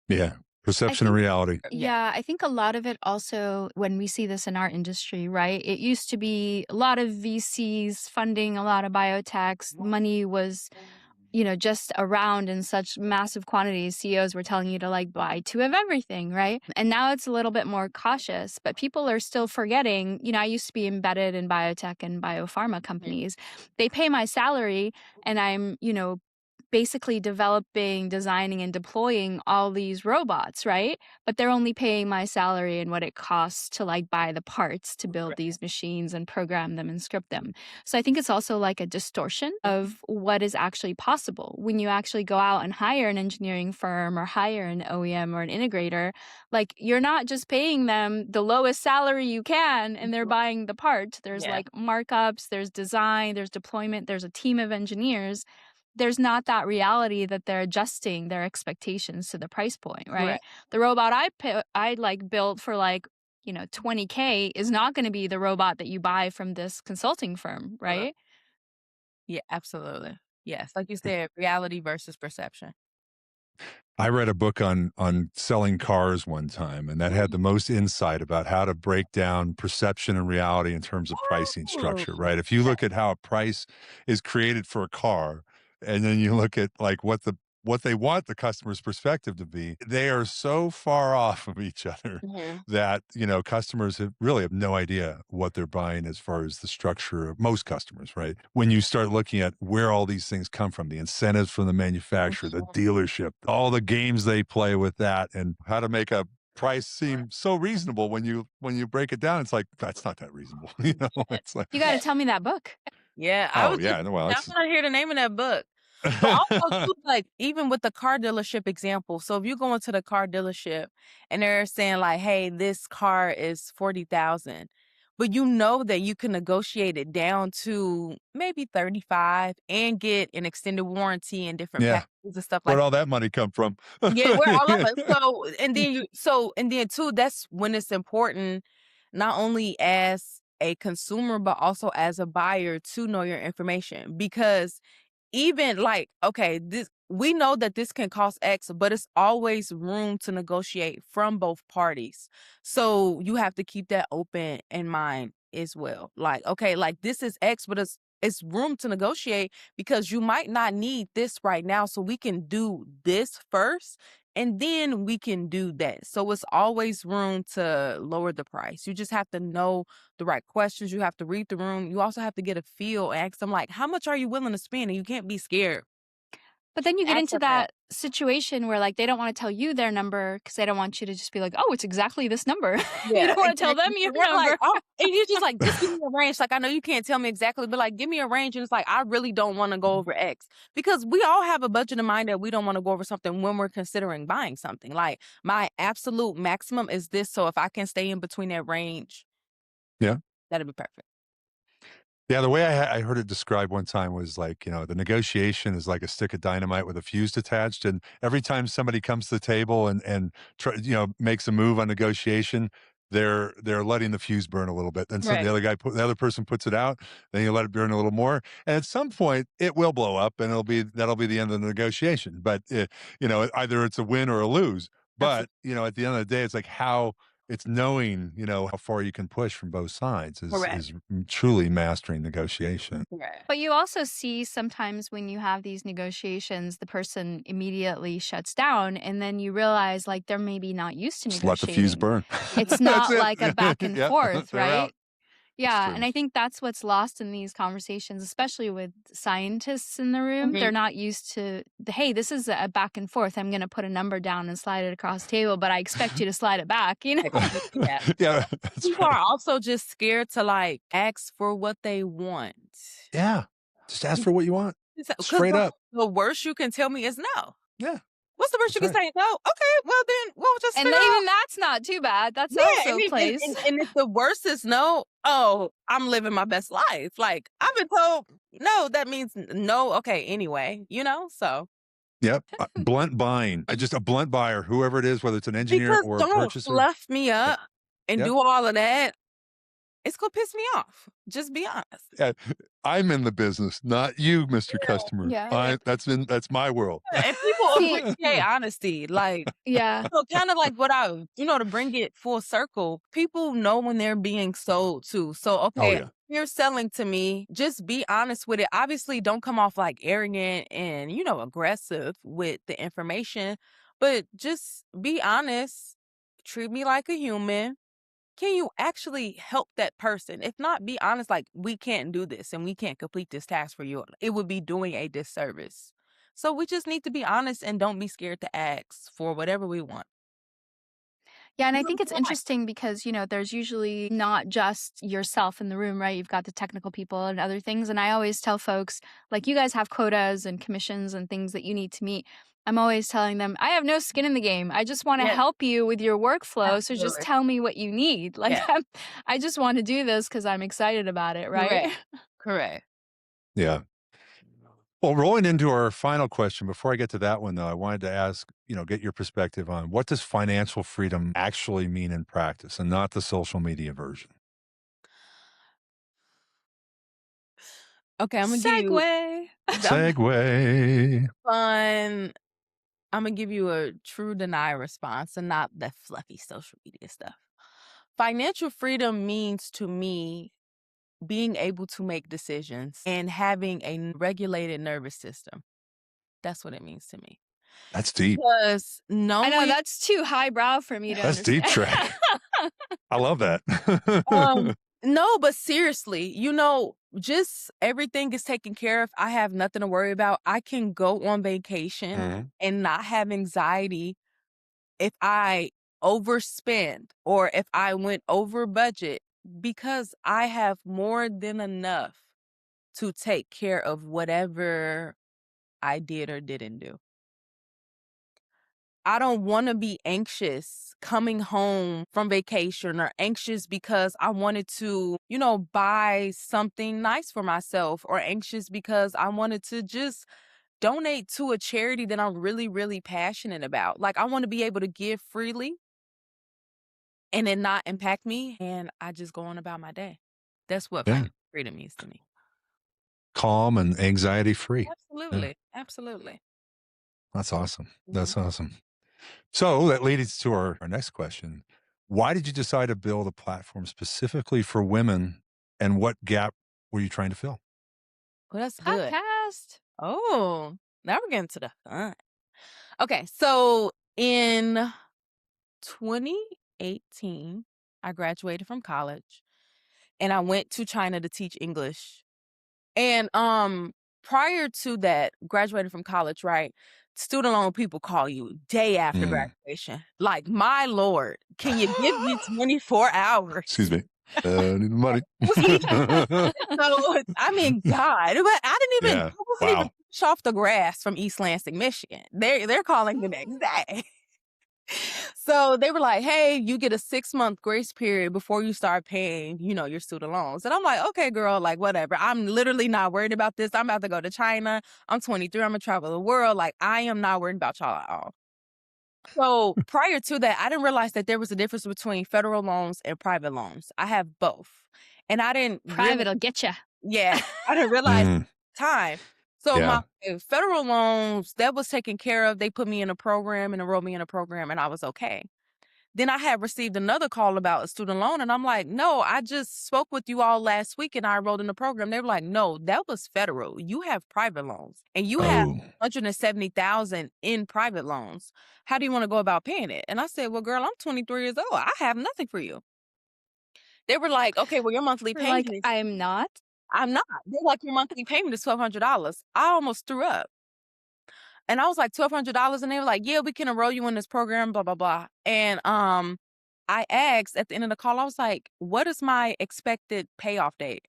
Yeah. Perception and reality. Yeah, I think a lot of it also, when we see this in our industry, right? It used to be a lot of VCs funding a lot of biotechs. Money was, just around in such massive quantities. CEOs were telling you to like buy 2 of everything, right? And now it's a little bit more cautious, but people are still forgetting. I used to be embedded in biotech and biopharma companies. They pay my salary and I'm, basically developing, designing, and deploying all these robots, right? But they're only paying my salary and what it costs to like buy the parts to build these machines and program them and script them. So I think it's also like a distortion of what is actually possible. When you actually go out and hire an engineering firm or hire an OEM or an integrator, like you're not just paying them the lowest salary you can and they're buying the part. There's like markups, there's design, there's deployment, there's a team of engineers. There's not that reality that they're adjusting their expectations to the price point, right? The robot I like built for like, $20K is not going to be the robot that you buy from this consulting firm, right? Yeah, absolutely. Yes, like you said, reality versus perception. I read a book on selling cars one time, and that had the most insight about how to break down perception and reality in terms of pricing structure, right? If you look at how a price is created for a car, and then you look at like what they want the customer's perspective to be, they are so far off of each other that, customers really have no idea what they're buying as far as the structure of most customers, right? When you start looking at where all these things come from, the incentives from the manufacturer, the dealership, all the games they play with that, and how to make a price seem so reasonable when you break it down, it's like, that's not that reasonable. It's like, you got to tell me that book. Yeah. Well, I'm not hear the name of that book. But also, too, like, even with the car dealership example, so if you go into the car dealership and they're saying like, hey, this car is 40,000, but you know that you can negotiate it down to maybe 35 and get an extended warranty and different packages and stuff like that. Where'd all that money come from? Yeah, where all of it. And then too, that's when it's important, not only as a consumer, but also as a buyer to know your information. Because even like, okay, we know that this can cost X, but it's always room to negotiate from both parties. So you have to keep that open in mind as well. Like, okay, like this is X, but it's room to negotiate because you might not need this right now. So we can do this first and then we can do that. So it's always room to lower the price. You just have to know the right questions. You have to read the room. You also have to get a feel and ask them like, how much are you willing to spend? And you can't be scared. But then you get Ask into for that. that situation where like they don't want to tell you their number because they don't want you to just be like, oh, it's exactly this number. You Yeah, don't want to tell them exactly. your They're number. like, oh, and you're just like, just give me a range. Like, I know you can't tell me exactly, but like, give me a range. And it's like, I really don't want to go over X because we all have a budget in mind that we don't want to go over something when we're considering buying something. Like, my absolute maximum is this. So if I can stay in between that range, Yeah. that'd be perfect. Yeah, the way I heard it described one time was like, the negotiation is like a stick of dynamite with a fuse attached, and every time somebody comes to the table and makes a move on negotiation, they're letting the fuse burn a little bit. And so Right. the other person puts it out, then you let it burn a little more, and at some point it will blow up, and that'll be the end of the negotiation. But either it's a win or a lose. But at the end of the day, it's like how. It's knowing, how far you can push from both sides is truly mastering negotiation. Right. But you also see sometimes when you have these negotiations, the person immediately shuts down, and then you realize like they're maybe not used to Just let the negotiating. fuse burn. It's That's not it. like a back and Yep, forth, they're out. right? Yeah, true. and I think that's what's lost in these conversations, especially with scientists in the room. They're not used to, hey, this is a back and forth. I'm going to put a number down and slide it across the table, but I expect you to slide it back, Yeah. Yeah, that's People right. are also just scared to like ask for what they want. Yeah, just ask for what you want. Straight up. The worst you can tell me is no. Yeah. What's the worst you can say? No. Okay, well then we'll just And figure out. even that's not too bad. That's also place. And if the worst is no, oh, I'm living my best life. Like I've been told no, that means no. Okay, anyway, so. Yep. Blunt buying. Just a blunt buyer, whoever it is, whether it's an engineer Because or a don't purchaser. fluff me up and Yep. do all of that. It's gonna piss me off. Just be honest. Yeah, I'm in the business, not you, Mr. Customer. Yeah. That's my world. And people appreciate honesty. Like, Yeah. so kind of like what to bring it full circle, people know when they're being sold to. So, okay, yeah. you're selling to me, just be honest with it. Obviously, don't come off like arrogant and, aggressive with the information, but just be honest. Treat me like a human. Can you actually help that person? If not, be honest, like, we can't do this and we can't complete this task for you. It would be doing a disservice. So we just need to be honest and don't be scared to ask for whatever we want. Yeah, and I think it's interesting because, there's usually not just yourself in the room, right? You've got the technical people and other things. And I always tell folks, like, you guys have quotas and commissions and things that you need to meet. I'm always telling them, I have no skin in the game. I just want to help you with your workflow. So just tell me what you need. Like, I just want to do this because I'm excited about it, right? Correct. Yeah. Well, rolling into our final question, before I get to that one, though, I wanted to ask, get your perspective on what does financial freedom actually mean in practice and not the social media version? Okay, I'm going to give you Segue. fun. I'm going to give you a true deny response and not the fluffy social media stuff. Financial freedom means to me being able to make decisions and having a regulated nervous system. That's what it means to me. That's deep. Because I know that's too highbrow for me to That's understand. deep track. I love that. No, but seriously, just everything is taken care of. I have nothing to worry about. I can go on vacation and not have anxiety if I overspend or if I went over budget because I have more than enough to take care of whatever I did or didn't do. I don't want to be anxious coming home from vacation or anxious because I wanted to, buy something nice for myself or anxious because I wanted to just donate to a charity that I'm really, really passionate about. Like, I want to be able to give freely and it not impact me. And I just go on about my day. That's what financial freedom means to me. Calm and anxiety free. Absolutely. Absolutely. That's awesome. That's awesome. So that leads to our next question. Why did you decide to build a platform specifically for women, and what gap were you trying to fill? Well, that's good. Podcast. Oh, now we're getting to the fun. Okay, so in 2018, I graduated from college and I went to China to teach English. And prior to that, graduating from college, right? Student loan people call you day after graduation. Like, my Lord, can you give me 24 hours? Excuse me. I need the money. So, I mean, God, but I wasn't even push off the grass from East Lansing, Michigan. They're calling the next day. So they were like, hey, you get a 6-month grace period before you start paying, your student loans. And I'm like, okay, girl, like, whatever. I'm literally not worried about this. I'm about to go to China. I'm 23. I'm going to travel the world. Like, I am not worried about y'all at all. So prior to that, I didn't realize that there was a difference between federal loans and private loans. I have both. And I didn't Private will get you. Yeah, I didn't realize at the time. So my federal loans, that was taken care of. They put me in a program and enrolled me in a program, and I was okay. Then I had received another call about a student loan, and I'm like, no, I just spoke with you all last week and I enrolled in the program. They were like, no, that was federal. You have private loans, and you have $170,000 in private loans. How do you want to go about paying it? And I said, well, girl, I'm 23 years old. I have nothing for you. They were like, okay, well, your monthly payment is... I'm not. They're like, your monthly payment is $1,200. I almost threw up. And I was like, $1,200. And they were like, yeah, we can enroll you in this program, blah, blah, blah. And I asked at the end of the call, I was like, what is my expected payoff date?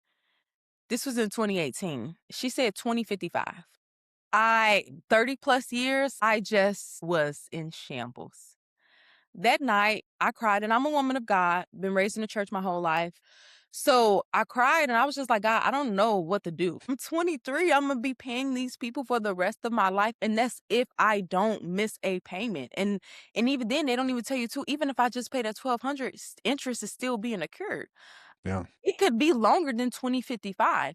This was in 2018. She said 2055. 30 plus years, I just was in shambles. That night, I cried, and I'm a woman of God, been raised in the church my whole life. So I cried, and I was just like, God, I don't know what to do. I'm 23. I'm going to be paying these people for the rest of my life, and that's if I don't miss a payment. And even then, they don't even tell you, too, even if I just pay that $1,200, interest is still being accrued. Yeah. It could be longer than 2055.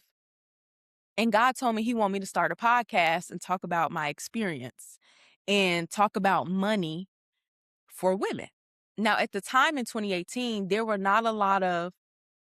And God told me he wanted me to start a podcast and talk about my experience and talk about money for women. Now, at the time in 2018, there were not a lot of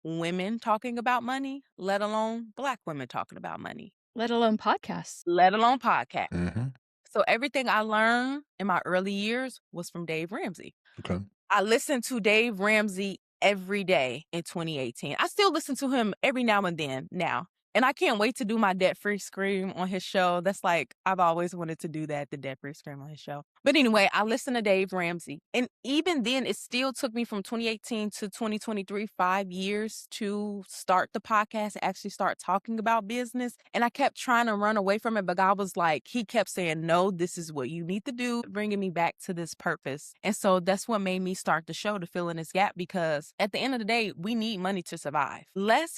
women talking about money, let alone Black women talking about money. Let alone podcasts. Mm-hmm. So everything I learned in my early years was from Dave Ramsey. Okay. I listened to Dave Ramsey every day in 2018. I still listen to him every now and then now. And I can't wait to do my debt-free scream on his show. That's like, I've always wanted to do that, the debt-free scream on his show. But anyway, I listened to Dave Ramsey. And even then, it still took me from 2018 to 2023, 5 years to start the podcast and actually start talking about business. And I kept trying to run away from it, but God was like, he kept saying, no, this is what you need to do, bringing me back to this purpose. And so that's what made me start the show, to fill in this gap, because at the end of the day, we need money to survive.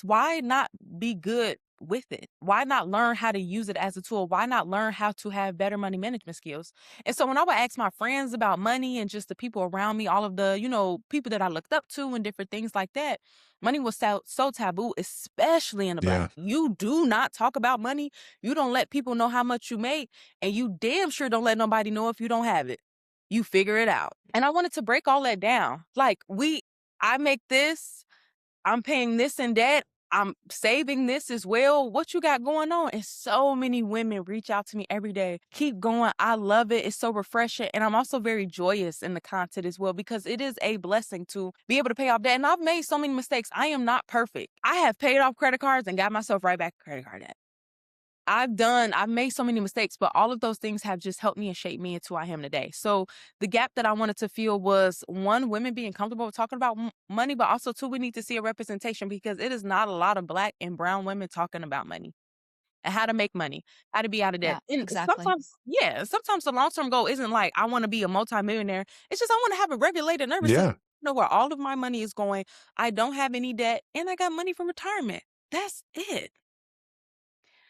Why not be good with it? Why not learn how to use it as a tool? Why not learn how to have better money management skills? And so when I would ask my friends about money and just the people around me, all of the, people that I looked up to and different things like that, money was so taboo, especially in the Black. You do not talk about money. You don't let people know how much you make, and you damn sure don't let nobody know if you don't have it. You figure it out. And I wanted to break all that down. Like, I make this, I'm paying this and that, I'm saving this as well. What you got going on? And so many women reach out to me every day. Keep going. I love it. It's so refreshing. And I'm also very joyous in the content as well, because it is a blessing to be able to pay off debt. And I've made so many mistakes. I am not perfect. I have paid off credit cards and got myself right back credit card debt. I've made so many mistakes, but all of those things have just helped me and shaped me into who I am today. So the gap that I wanted to fill was, one, women being comfortable with talking about money, but also, two, we need to see a representation, because it is not a lot of Black and brown women talking about money and how to make money, how to be out of debt. Yeah, And exactly. sometimes the long-term goal isn't like, I want to be a multimillionaire. It's just, I want to have a regulated nervous system. Know where all of my money is going. I don't have any debt, and I got money for retirement. That's it.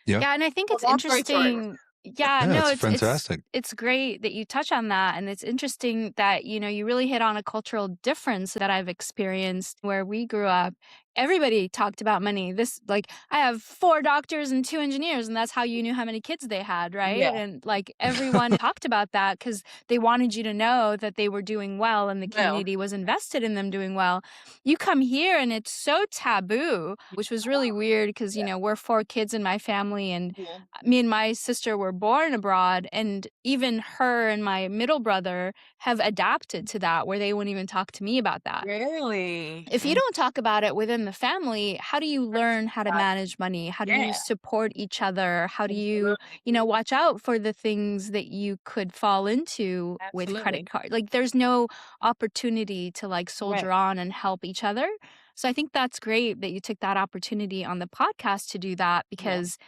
Yeah, and I think it's interesting. Yeah, no, it's fantastic. It's great that you touch on that. And it's interesting that, you really hit on a cultural difference that I've experienced where we grew up. everybody talked about money. This, like, I have 4 doctors and 2 engineers, and that's how you knew how many kids they had, right? Yeah. And like everyone talked about that because they wanted you to know that they were doing well and the Well, community was invested in them doing well. You come here and it's so taboo, which was really weird because, you yeah. know, we're 4 kids in my family, and Yeah. me and my sister were born abroad, and even her and my middle brother have adapted to that where they wouldn't even talk to me about that. Really? If you don't talk about it within the family, how do you learn how to Right. manage money? How do Yeah. you support each other? How do you, Absolutely. watch out for the things that you could fall into with Absolutely. credit card? Like, there's no opportunity to like Right. soldier on and help each other. So I think that's great that you took that opportunity on the podcast to do that Yeah. because,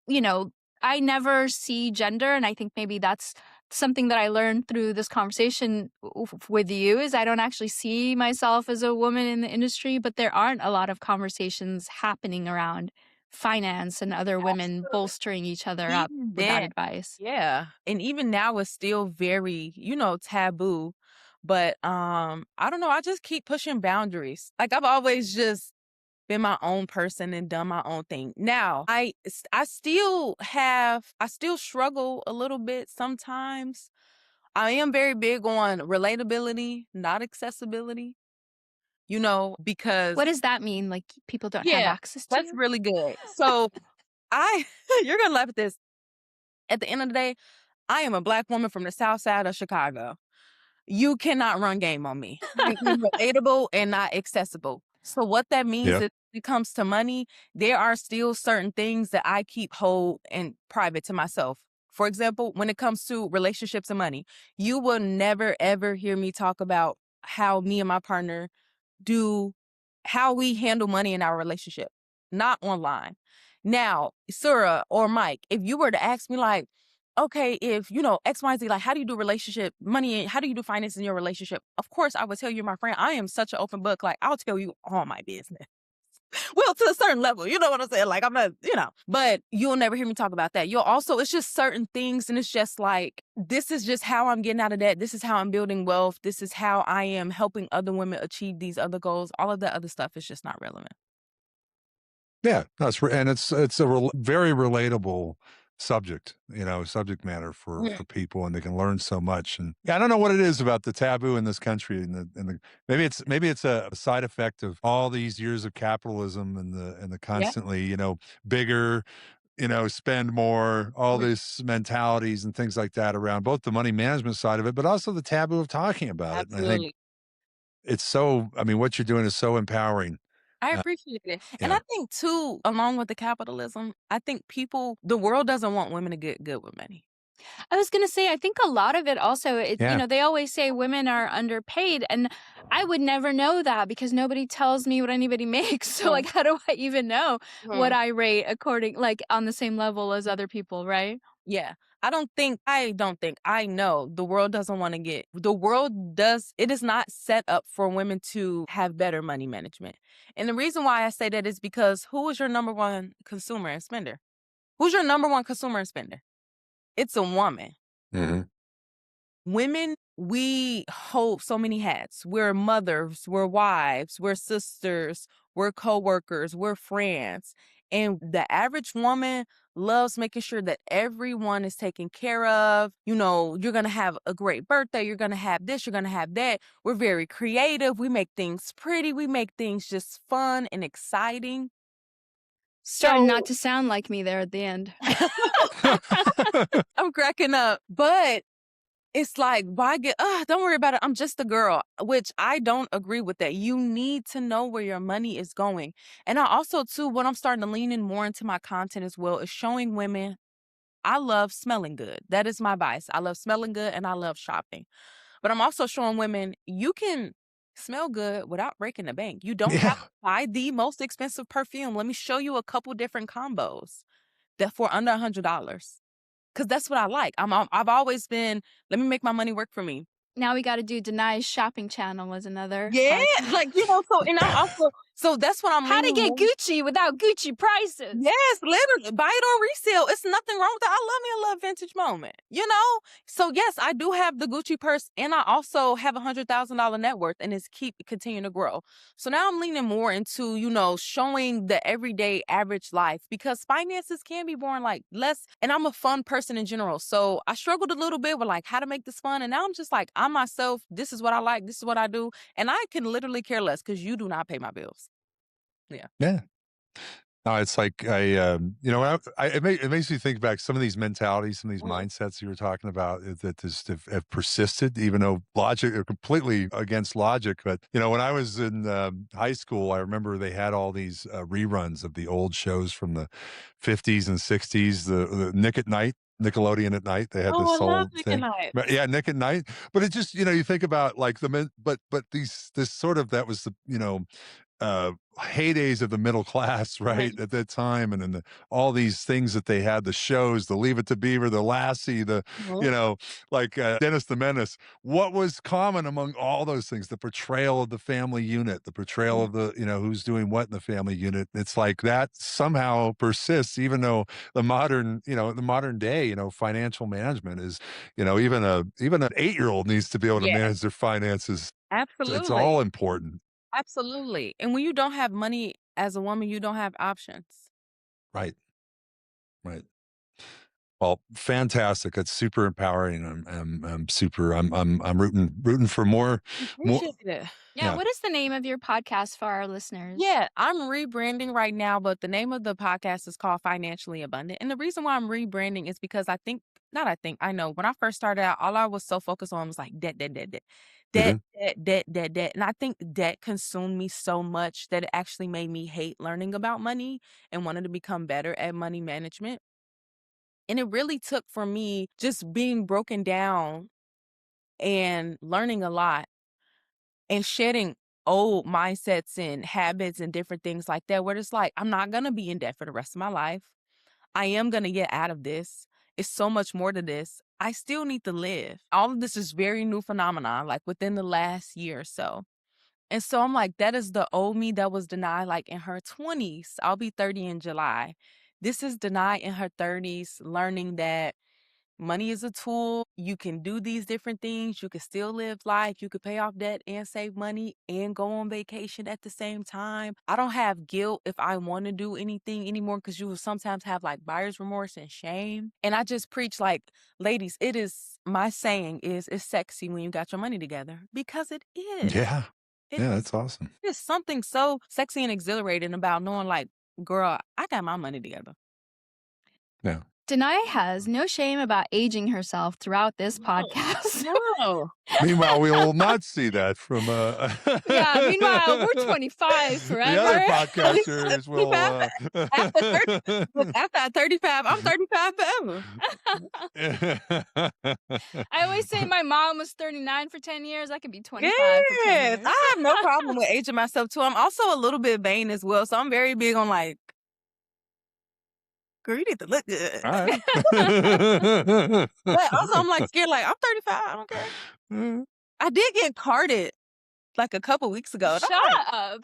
you know, I never see gender, and I think maybe that's something that I learned through this conversation with you is I don't actually see myself as a woman in the industry, but there aren't a lot of conversations happening around finance and other women Absolutely. bolstering each other up Even with that then, advice. yeah. And even now it's still very, taboo. But I don't know, I just keep pushing boundaries. Like I've always just been my own person and done my own thing. Now, I still struggle a little bit sometimes. I am very big on relatability, not accessibility, because What does that mean? Like, people don't have yeah, access to that's you? really good. So you're going to laugh at this. At the end of the day, I am a Black woman from the South Side of Chicago. You cannot run game on me. I am relatable and not accessible. So what that means Yeah. is when it comes to money, there are still certain things that I keep hold and private to myself. For example, when it comes to relationships and money, you will never, ever hear me talk about how me and my partner how we handle money in our relationship, not online. Now, Sura or Mike, if you were to ask me like, okay, if X, Y, Z, like how do you do relationship money? How do you do finance in your relationship? Of course, I would tell you, my friend, I am such an open book. Like I'll tell you all my business. Well, to a certain level, you know what I'm saying? Like I'm not, but you'll never hear me talk about that. It's just certain things. And it's just like, this is just how I'm getting out of that. This is how I'm building wealth. This is how I am helping other women achieve these other goals. All of that other stuff is just not relevant. Yeah, and it's a very relatable subject, subject matter for people, and they can learn so much. And yeah, I don't know what it is about the taboo in this country, and maybe it's a side effect of all these years of capitalism and the Yeah. constantly, bigger, spend more, all these mentalities and things like that around both the money management side of it, but also the taboo of talking about it. And I think Absolutely. it's so, I mean, what you're doing is so empowering. I appreciate it. And Yeah. I think too, along with the capitalism, I think the world doesn't want women to get good with money. I was going to say, I think a lot of it also, Yeah. they always say women are underpaid, and I would never know that because nobody tells me what anybody makes. So like, how do I even know what I rate like on the same level as other people, right? Yeah. I don't think, I know the world doesn't want to it is not set up for women to have better money management. And the reason why I say that is because who is your number one consumer and spender? Who's your number one consumer and spender? It's a woman. Mm-hmm. Women, we hold so many hats. We're mothers, we're wives, we're sisters, we're co-workers, we're friends. And the average woman loves making sure that everyone is taken care of. You're going to have a great birthday. You're going to have this. You're going to have that. We're very creative. We make things pretty. We make things just fun and exciting. Starting not to sound like me there at the end. I'm cracking up. But it's like, why don't worry about it. I'm just a girl, which I don't agree with that. You need to know where your money is going. And I also, too, what I'm starting to lean in more into my content as well is showing women I love smelling good. That is my vice. I love smelling good and I love shopping. But I'm also showing women you can smell good without breaking the bank. You don't have to buy the most expensive perfume. Let me show you a couple different combos that for under $100. Because that's what I like. I've always been, let me make my money work for me. Now we got to do Denai's shopping channel as another. Yeah, podcast. like, and I'm also, So that's what I'm How to leaning get more. Gucci without Gucci prices. Yes, literally. Buy it on resale. It's nothing wrong with that. I love me a little vintage moment, you know? So yes, I do have the Gucci purse, and I also have $100,000 net worth, and it's continuing to grow. So now I'm leaning more into, you know, showing the everyday average life, because finances can be boring, like less. And I'm a fun person in general. So I struggled a little bit with like how to make this fun. And now I'm just like, I'm myself. This is what I like. This is what I do. And I can literally care less because you do not pay my bills. Yeah. Yeah. No, it's like you know, it makes me think back some of these mentalities, some of these mindsets you were talking about that just have persisted, even though logic are completely against logic. But you know, when I was in high school, I remember they had all these reruns of the old shows from the 50s and 60s, the Nick at Night. Nickelodeon at night. They had Oh, this I love whole Nick thing. and Night. But yeah, Nick at Night. But it just, you know, you think about like but this sort of, that was the, you know, heydays of the middle class, right, at that time, and then all these things that they had, the shows, the Leave It to Beaver, the Lassie, the you know, like Dennis the Menace. What was common among all those things? The portrayal of the family unit, the portrayal of the, you know, who's doing what in the family unit. It's like that somehow persists, even though the modern, you know, the modern day, you know, financial management is, you know, even an 8-year-old needs to be able to manage their finances. It's Absolutely. all important. Absolutely. And when you don't have money as a woman, you don't have options. Right. Right. Well, fantastic. That's super empowering. I'm rooting for more. Appreciate it. Yeah, what is the name of your podcast for our listeners? Yeah, I'm rebranding right now, but the name of the podcast is called Financially Abundant. And the reason why I'm rebranding is because I know when I first started out, all I was so focused on was like debt, debt, debt, debt. Debt, debt, debt, debt. And I think debt consumed me so much that it actually made me hate learning about money and wanted to become better at money management. And it really took for me just being broken down and learning a lot and shedding old mindsets and habits and different things like that, where it's like, I'm not going to be in debt for the rest of my life. I am going to get out of this. It's so much more to this. I still need to live. All of this is very new phenomenon, like within the last year or so. And so I'm like, that is the old me that was denied like in her 20s. I'll be 30 in July. This is denied in her 30s, learning that money is a tool. You can do these different things. You can still live life. You could pay off debt and save money and go on vacation at the same time. I don't have guilt if I want to do anything anymore, because you will sometimes have like buyer's remorse and shame. And I just preach like, ladies, my saying is, it's sexy when you got your money together, because it is. Yeah. Yeah, that's awesome. There's something so sexy and exhilarating about knowing like, girl, I got my money together. Yeah. Denai has no shame about aging herself throughout this podcast. No. Meanwhile, we will not see that from Yeah, meanwhile, we're 25 forever. The other podcasters will after 35, I'm 35 forever. I always say my mom was 39 for 10 years. I could be 25 for 10 years. I have no problem with aging myself too. I'm also a little bit vain as well, so I'm very big on like, girl, you need to look good. All right. But also, I'm like scared, like, I'm 35. I don't care. I did get carded like a couple weeks ago. Shut up.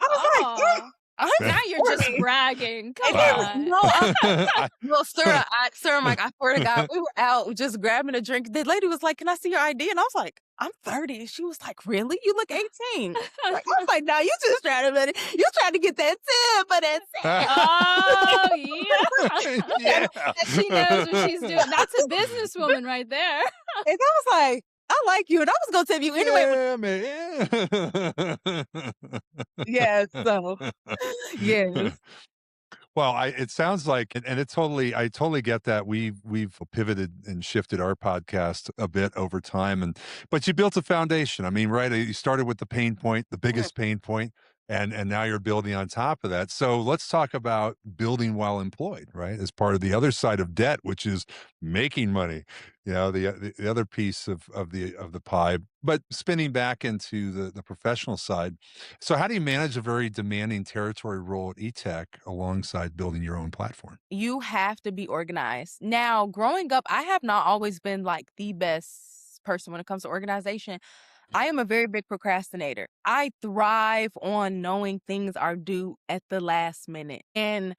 I was like, now you're just bragging. Come on. No, Sura, I'm like, I swear to God, we were out just grabbing a drink. The lady was like, can I see your ID? And I was like, I'm 30. And she was like, really? You look 18. Like, I was like, no, you just trying to get that tip, but that's Oh, yeah. She knows what she's doing. That's a businesswoman right there. And I was like, I like you, and I was gonna tip you anyway. Yeah, man. Yeah, so yeah. Well, it sounds like, and I totally get that. We've pivoted and shifted our podcast a bit over time, but you built a foundation. I mean, right? You started with the pain point, the biggest pain point, and now you're building on top of that. So let's talk about building while employed, right? As part of the other side of debt, which is making money. You know, the other piece of the pie, but spinning back into the professional side. So how do you manage a very demanding territory role at eTech alongside building your own platform? You have to be organized. Now, growing up, I have not always been like the best person when it comes to organization. I am a very big procrastinator. I thrive on knowing things are due at the last minute. And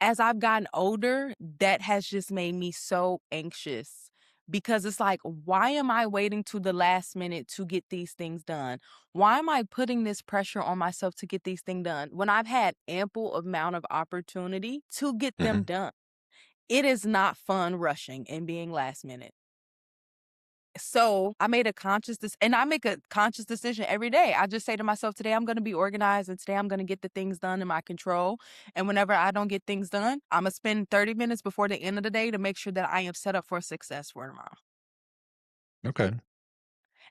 as I've gotten older, that has just made me so anxious because it's like, why am I waiting to the last minute to get these things done? Why am I putting this pressure on myself to get these things done when I've had ample amount of opportunity to get them done? It is not fun rushing and being last minute. So I made a and I make a conscious decision every day. I just say to myself, today I'm going to be organized and today I'm going to get the things done in my control. And whenever I don't get things done, I'm going to spend 30 minutes before the end of the day to make sure that I am set up for success for tomorrow. Okay.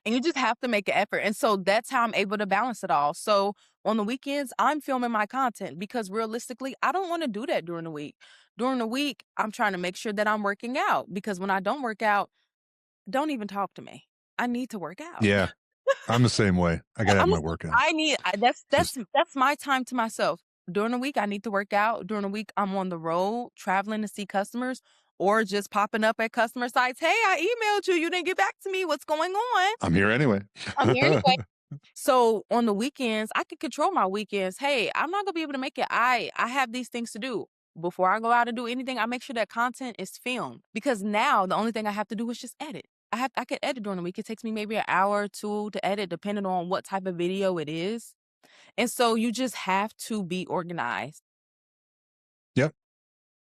And you just have to make an effort. And so that's how I'm able to balance it all. So on the weekends, I'm filming my content because realistically, I don't want to do that during the week. During the week, I'm trying to make sure that I'm working out because when I don't work out, don't even talk to me. I need to work out. Yeah. I'm the same way. I got to have my workout. That's my time to myself. During the week, I need to work out. During the week, I'm on the road traveling to see customers or just popping up at customer sites. Hey, I emailed you. You didn't get back to me. What's going on? I'm here anyway. I'm here anyway. So on the weekends, I can control my weekends. Hey, I'm not going to be able to make it. I have these things to do. Before I go out and do anything, I make sure that content is filmed because now the only thing I have to do is just edit. I could edit during the week. It takes me maybe an hour or two to edit, depending on what type of video it is. And so you just have to be organized. Yep.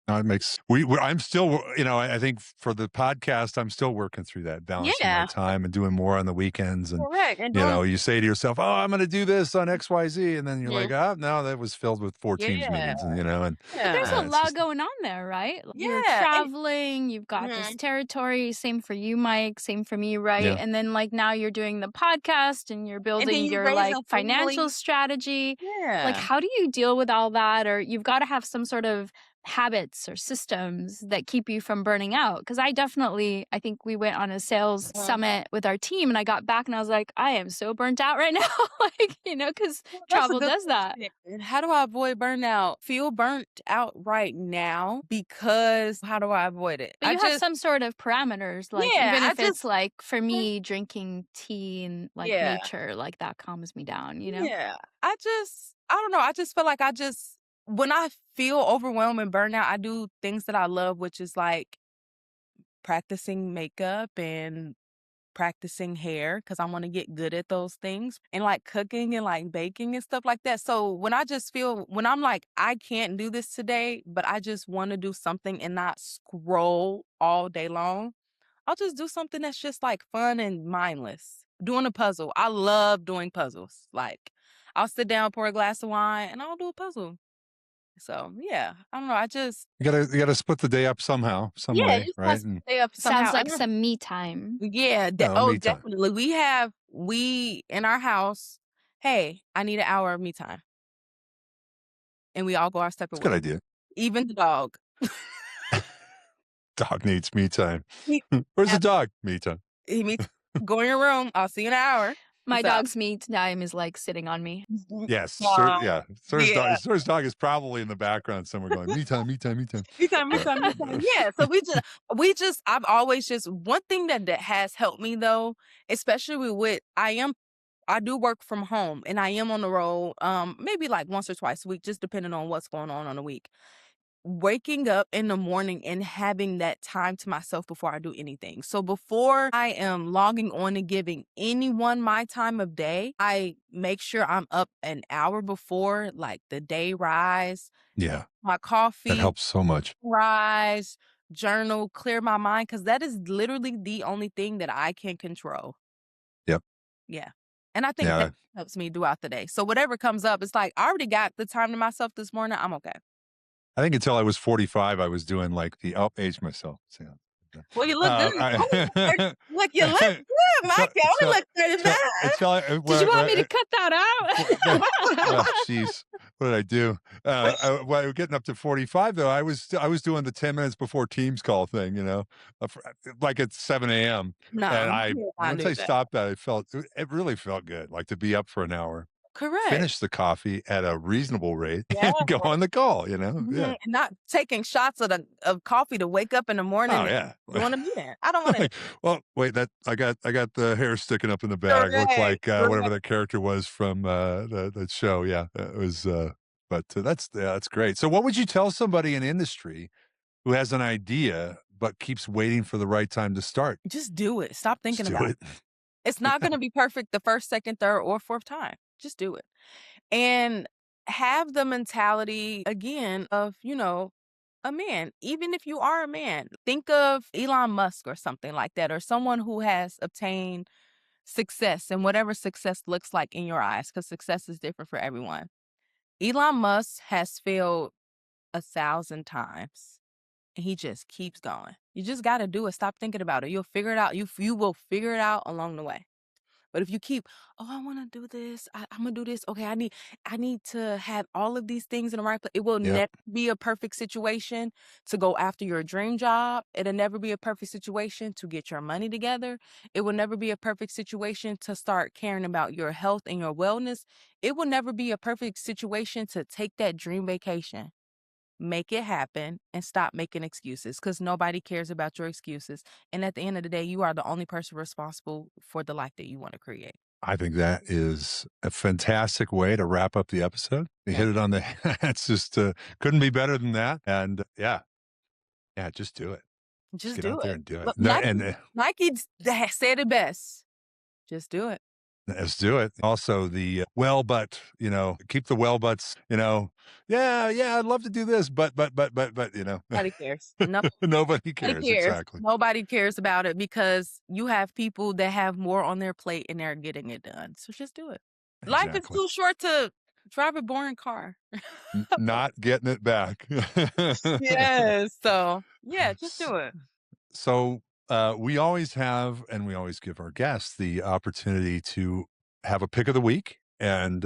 No, it makes I'm still, I think for the podcast, I'm still working through that, balancing my time and doing more on the weekends. And, Correct. And you say to yourself, oh, I'm going to do this on XYZ. And then you're like, oh, no, that was filled with 4 Teams meetings. And, But there's a lot going on there, right? You're traveling, you've got this territory. Same for you, Mike. Same for me, right? Yeah. And then like now you're doing the podcast and you're building your like financial strategy. Yeah. Like how do you deal with all that? Or you've got to have some sort of habits or systems that keep you from burning out. Because I think we went on a sales summit with our team and I got back and I was like, I am so burnt out right now. Because travel does that. How do I avoid burnout? Feel burnt out right now because how do I avoid it? But you have some sort of parameters, like even if it's like for me drinking tea and like nature, like that calms me down, Yeah. I don't know. I just feel like when I feel overwhelmed and burnout, I do things that I love, which is like practicing makeup and practicing hair because I want to get good at those things and like cooking and like baking and stuff like that. So when I'm like, I can't do this today, but I just want to do something and not scroll all day long, I'll just do something that's just like fun and mindless. Doing a puzzle. I love doing puzzles. Like I'll sit down, pour a glass of wine and I'll do a puzzle. So yeah, I don't know. You gotta split the day up somehow, some way, right? And stay up somehow. Sounds like some me time. Yeah. me time. Definitely. We in our house. Hey, I need an hour of me time, and we all go our separate ways. Good idea. Even the dog. Dog needs me time. Where's the dog? Me time. He meets. Go in your room. I'll see you in an hour. My dog's me time is like sitting on me. Yes. Sura's dog is probably in the background somewhere going, me time, me time, me time. Me time, me time, me time. Yeah. So I've always just, one thing that has helped me though, especially with I do work from home and I am on the road, maybe like once or twice a week, just depending on what's going on the week. Waking up in the morning and having that time to myself before I do anything. So before I am logging on and giving anyone my time of day, I make sure I'm up an hour before, like the day rise. Yeah. My coffee. That helps so much. Rise, journal, clear my mind, because that is literally the only thing that I can control. Yep. Yeah. And I think that helps me throughout the day. So whatever comes up, it's like, I already got the time to myself this morning. I'm okay. I think until I was 45, I was doing like I'll age myself. So, well, you look good. You look good, Mike. You only look 39. Did you want me to cut that out? Jeez, what did I do? Getting up to 45 though, I was doing the 10 minutes before Teams call thing, like at 7 a.m. No, and once I stopped that, it really felt good, like to be up for an hour. finish the coffee at a reasonable rate Yeah. and go on the call, Yeah. And not taking shots of coffee to wake up in the morning. Oh, yeah. You want to be there. I don't want to. Well, wait, I got the hair sticking up in the bag. Looks like whatever that character was from that show. Yeah, it was. But that's great. So, what would you tell somebody in industry who has an idea but keeps waiting for the right time to start? Just do it. Stop thinking Just about do it. It's not going to be perfect the first, second, third, or fourth time. Just do it. And have the mentality, again, of, a man. Even if you are a man, think of Elon Musk or something like that, or someone who has obtained success and whatever success looks like in your eyes, because success is different for everyone. Elon Musk has failed 1,000 times. And he just keeps going. You just got to do it. Stop thinking about it. You'll figure it out. You will figure it out along the way. But if you keep, I want to do this. I'm gonna do this. Okay, I need to have all of these things in the right place. It will never be a perfect situation to go after your dream job. It'll never be a perfect situation to get your money together. It will never be a perfect situation to start caring about your health and your wellness. It will never be a perfect situation to take that dream vacation. Make it happen and stop making excuses, because nobody cares about your excuses. And at the end of the day, you are the only person responsible for the life that you want to create. I think that is a fantastic way to wrap up the episode. You hit it on the head. It's just couldn't be better than that. And yeah, just do it. Just get do out it. there and do it. Look, Nike said it best. Just do it. Let's do it. Also, the keep the well butts. I'd love to do this, but Nobody cares. No, nobody cares. Exactly. Nobody cares about it, because you have people that have more on their plate and they're getting it done. So just do it. Life is too short to drive a boring car. Not getting it back. Yes. So yeah, just do it. So we always have, and we always give our guests the opportunity to have a pick of the week. And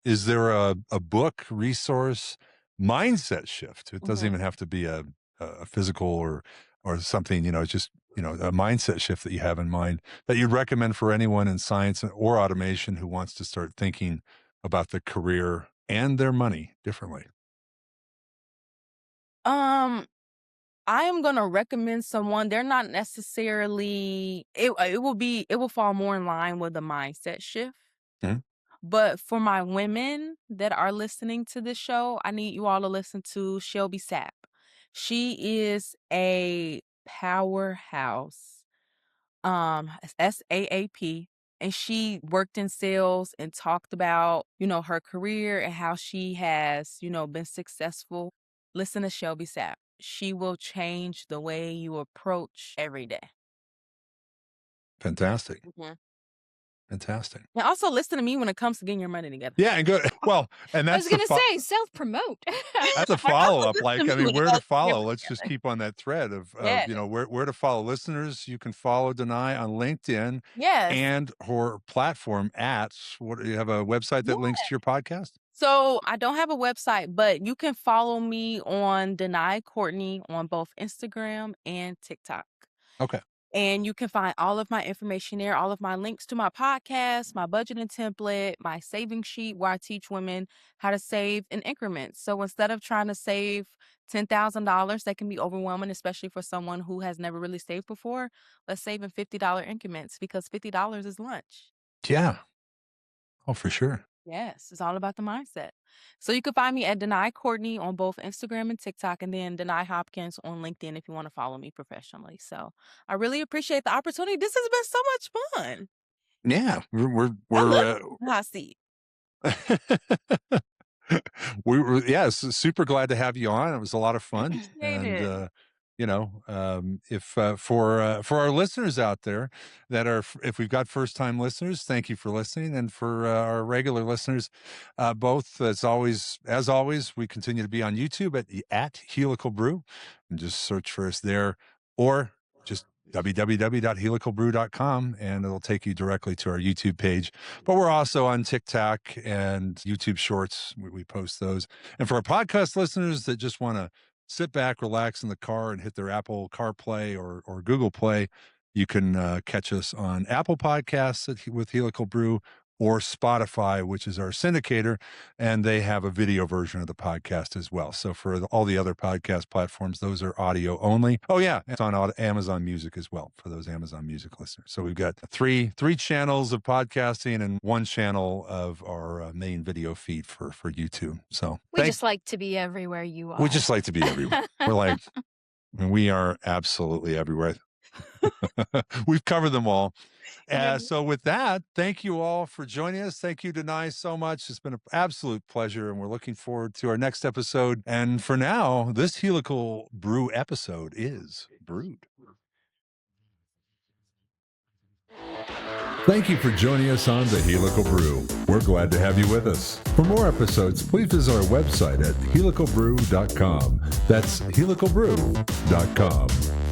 is there a book, resource, mindset shift? It doesn't even have to be a physical or something, just, a mindset shift that you have in mind that you'd recommend for anyone in science or automation who wants to start thinking about their career and their money differently. I am going to recommend someone. They're not necessarily, it will fall more in line with the mindset shift. But for my women that are listening to this show, I need you all to listen to Shelby Sapp. She is a powerhouse. SAAP. And she worked in sales and talked about, her career and how she has, been successful. Listen to Shelby Sapp. She will change the way you approach every day. Fantastic. Fantastic. And also listen to me when it comes to getting your money together. Yeah, and good. Well, and that's I was going to say self-promote. That's a follow-up. Where to follow? Let's just keep on that thread of where to follow listeners. You can follow Denai on LinkedIn. Yes. And her platform you have a website that links to your podcast? So I don't have a website, but you can follow me on Denai Courtney on both Instagram and TikTok. Okay. And you can find all of my information there, all of my links to my podcast, my budgeting template, my saving sheet, where I teach women how to save in increments. So instead of trying to save $10,000, that can be overwhelming, especially for someone who has never really saved before. Let's save in $50 increments, because $50 is lunch. Yeah. Oh, for sure. Yes, it's all about the mindset. So you can find me at Denai Courtney on both Instagram and TikTok, and then Denai Hopkins on LinkedIn if you want to follow me professionally. So I really appreciate the opportunity. This has been so much fun. Yeah, we're hot seat. we were super glad to have you on. It was a lot of fun. And if for our listeners out there if we've got first time listeners, thank you for listening. And for our regular listeners, both as always, we continue to be on YouTube at Helical Brew, and just search for us there, or just www.helicalbrew.com, and it'll take you directly to our YouTube page. But we're also on TikTok and YouTube Shorts. We post those. And for our podcast listeners that just want to sit back, relax in the car, and hit their Apple CarPlay or Google Play, you can catch us on Apple Podcasts with Helical Brew, or Spotify, which is our syndicator, and they have a video version of the podcast as well. So for all the other podcast platforms, those are audio only. Oh yeah, it's on Amazon Music as well for those Amazon Music listeners. So we've got three channels of podcasting and one channel of our main video feed for YouTube. So we just like to be everywhere you are. We just like to be everywhere. We're like, we are absolutely everywhere. We've covered them all. So with that, thank you all for joining us. Thank you, Denai, so much. It's been an absolute pleasure, and we're looking forward to our next episode. And for now, this Helical Brew episode is brewed. Thank you for joining us on the Helical Brew. We're glad to have you with us. For more episodes, please visit our website at helicalbrew.com. That's helicalbrew.com.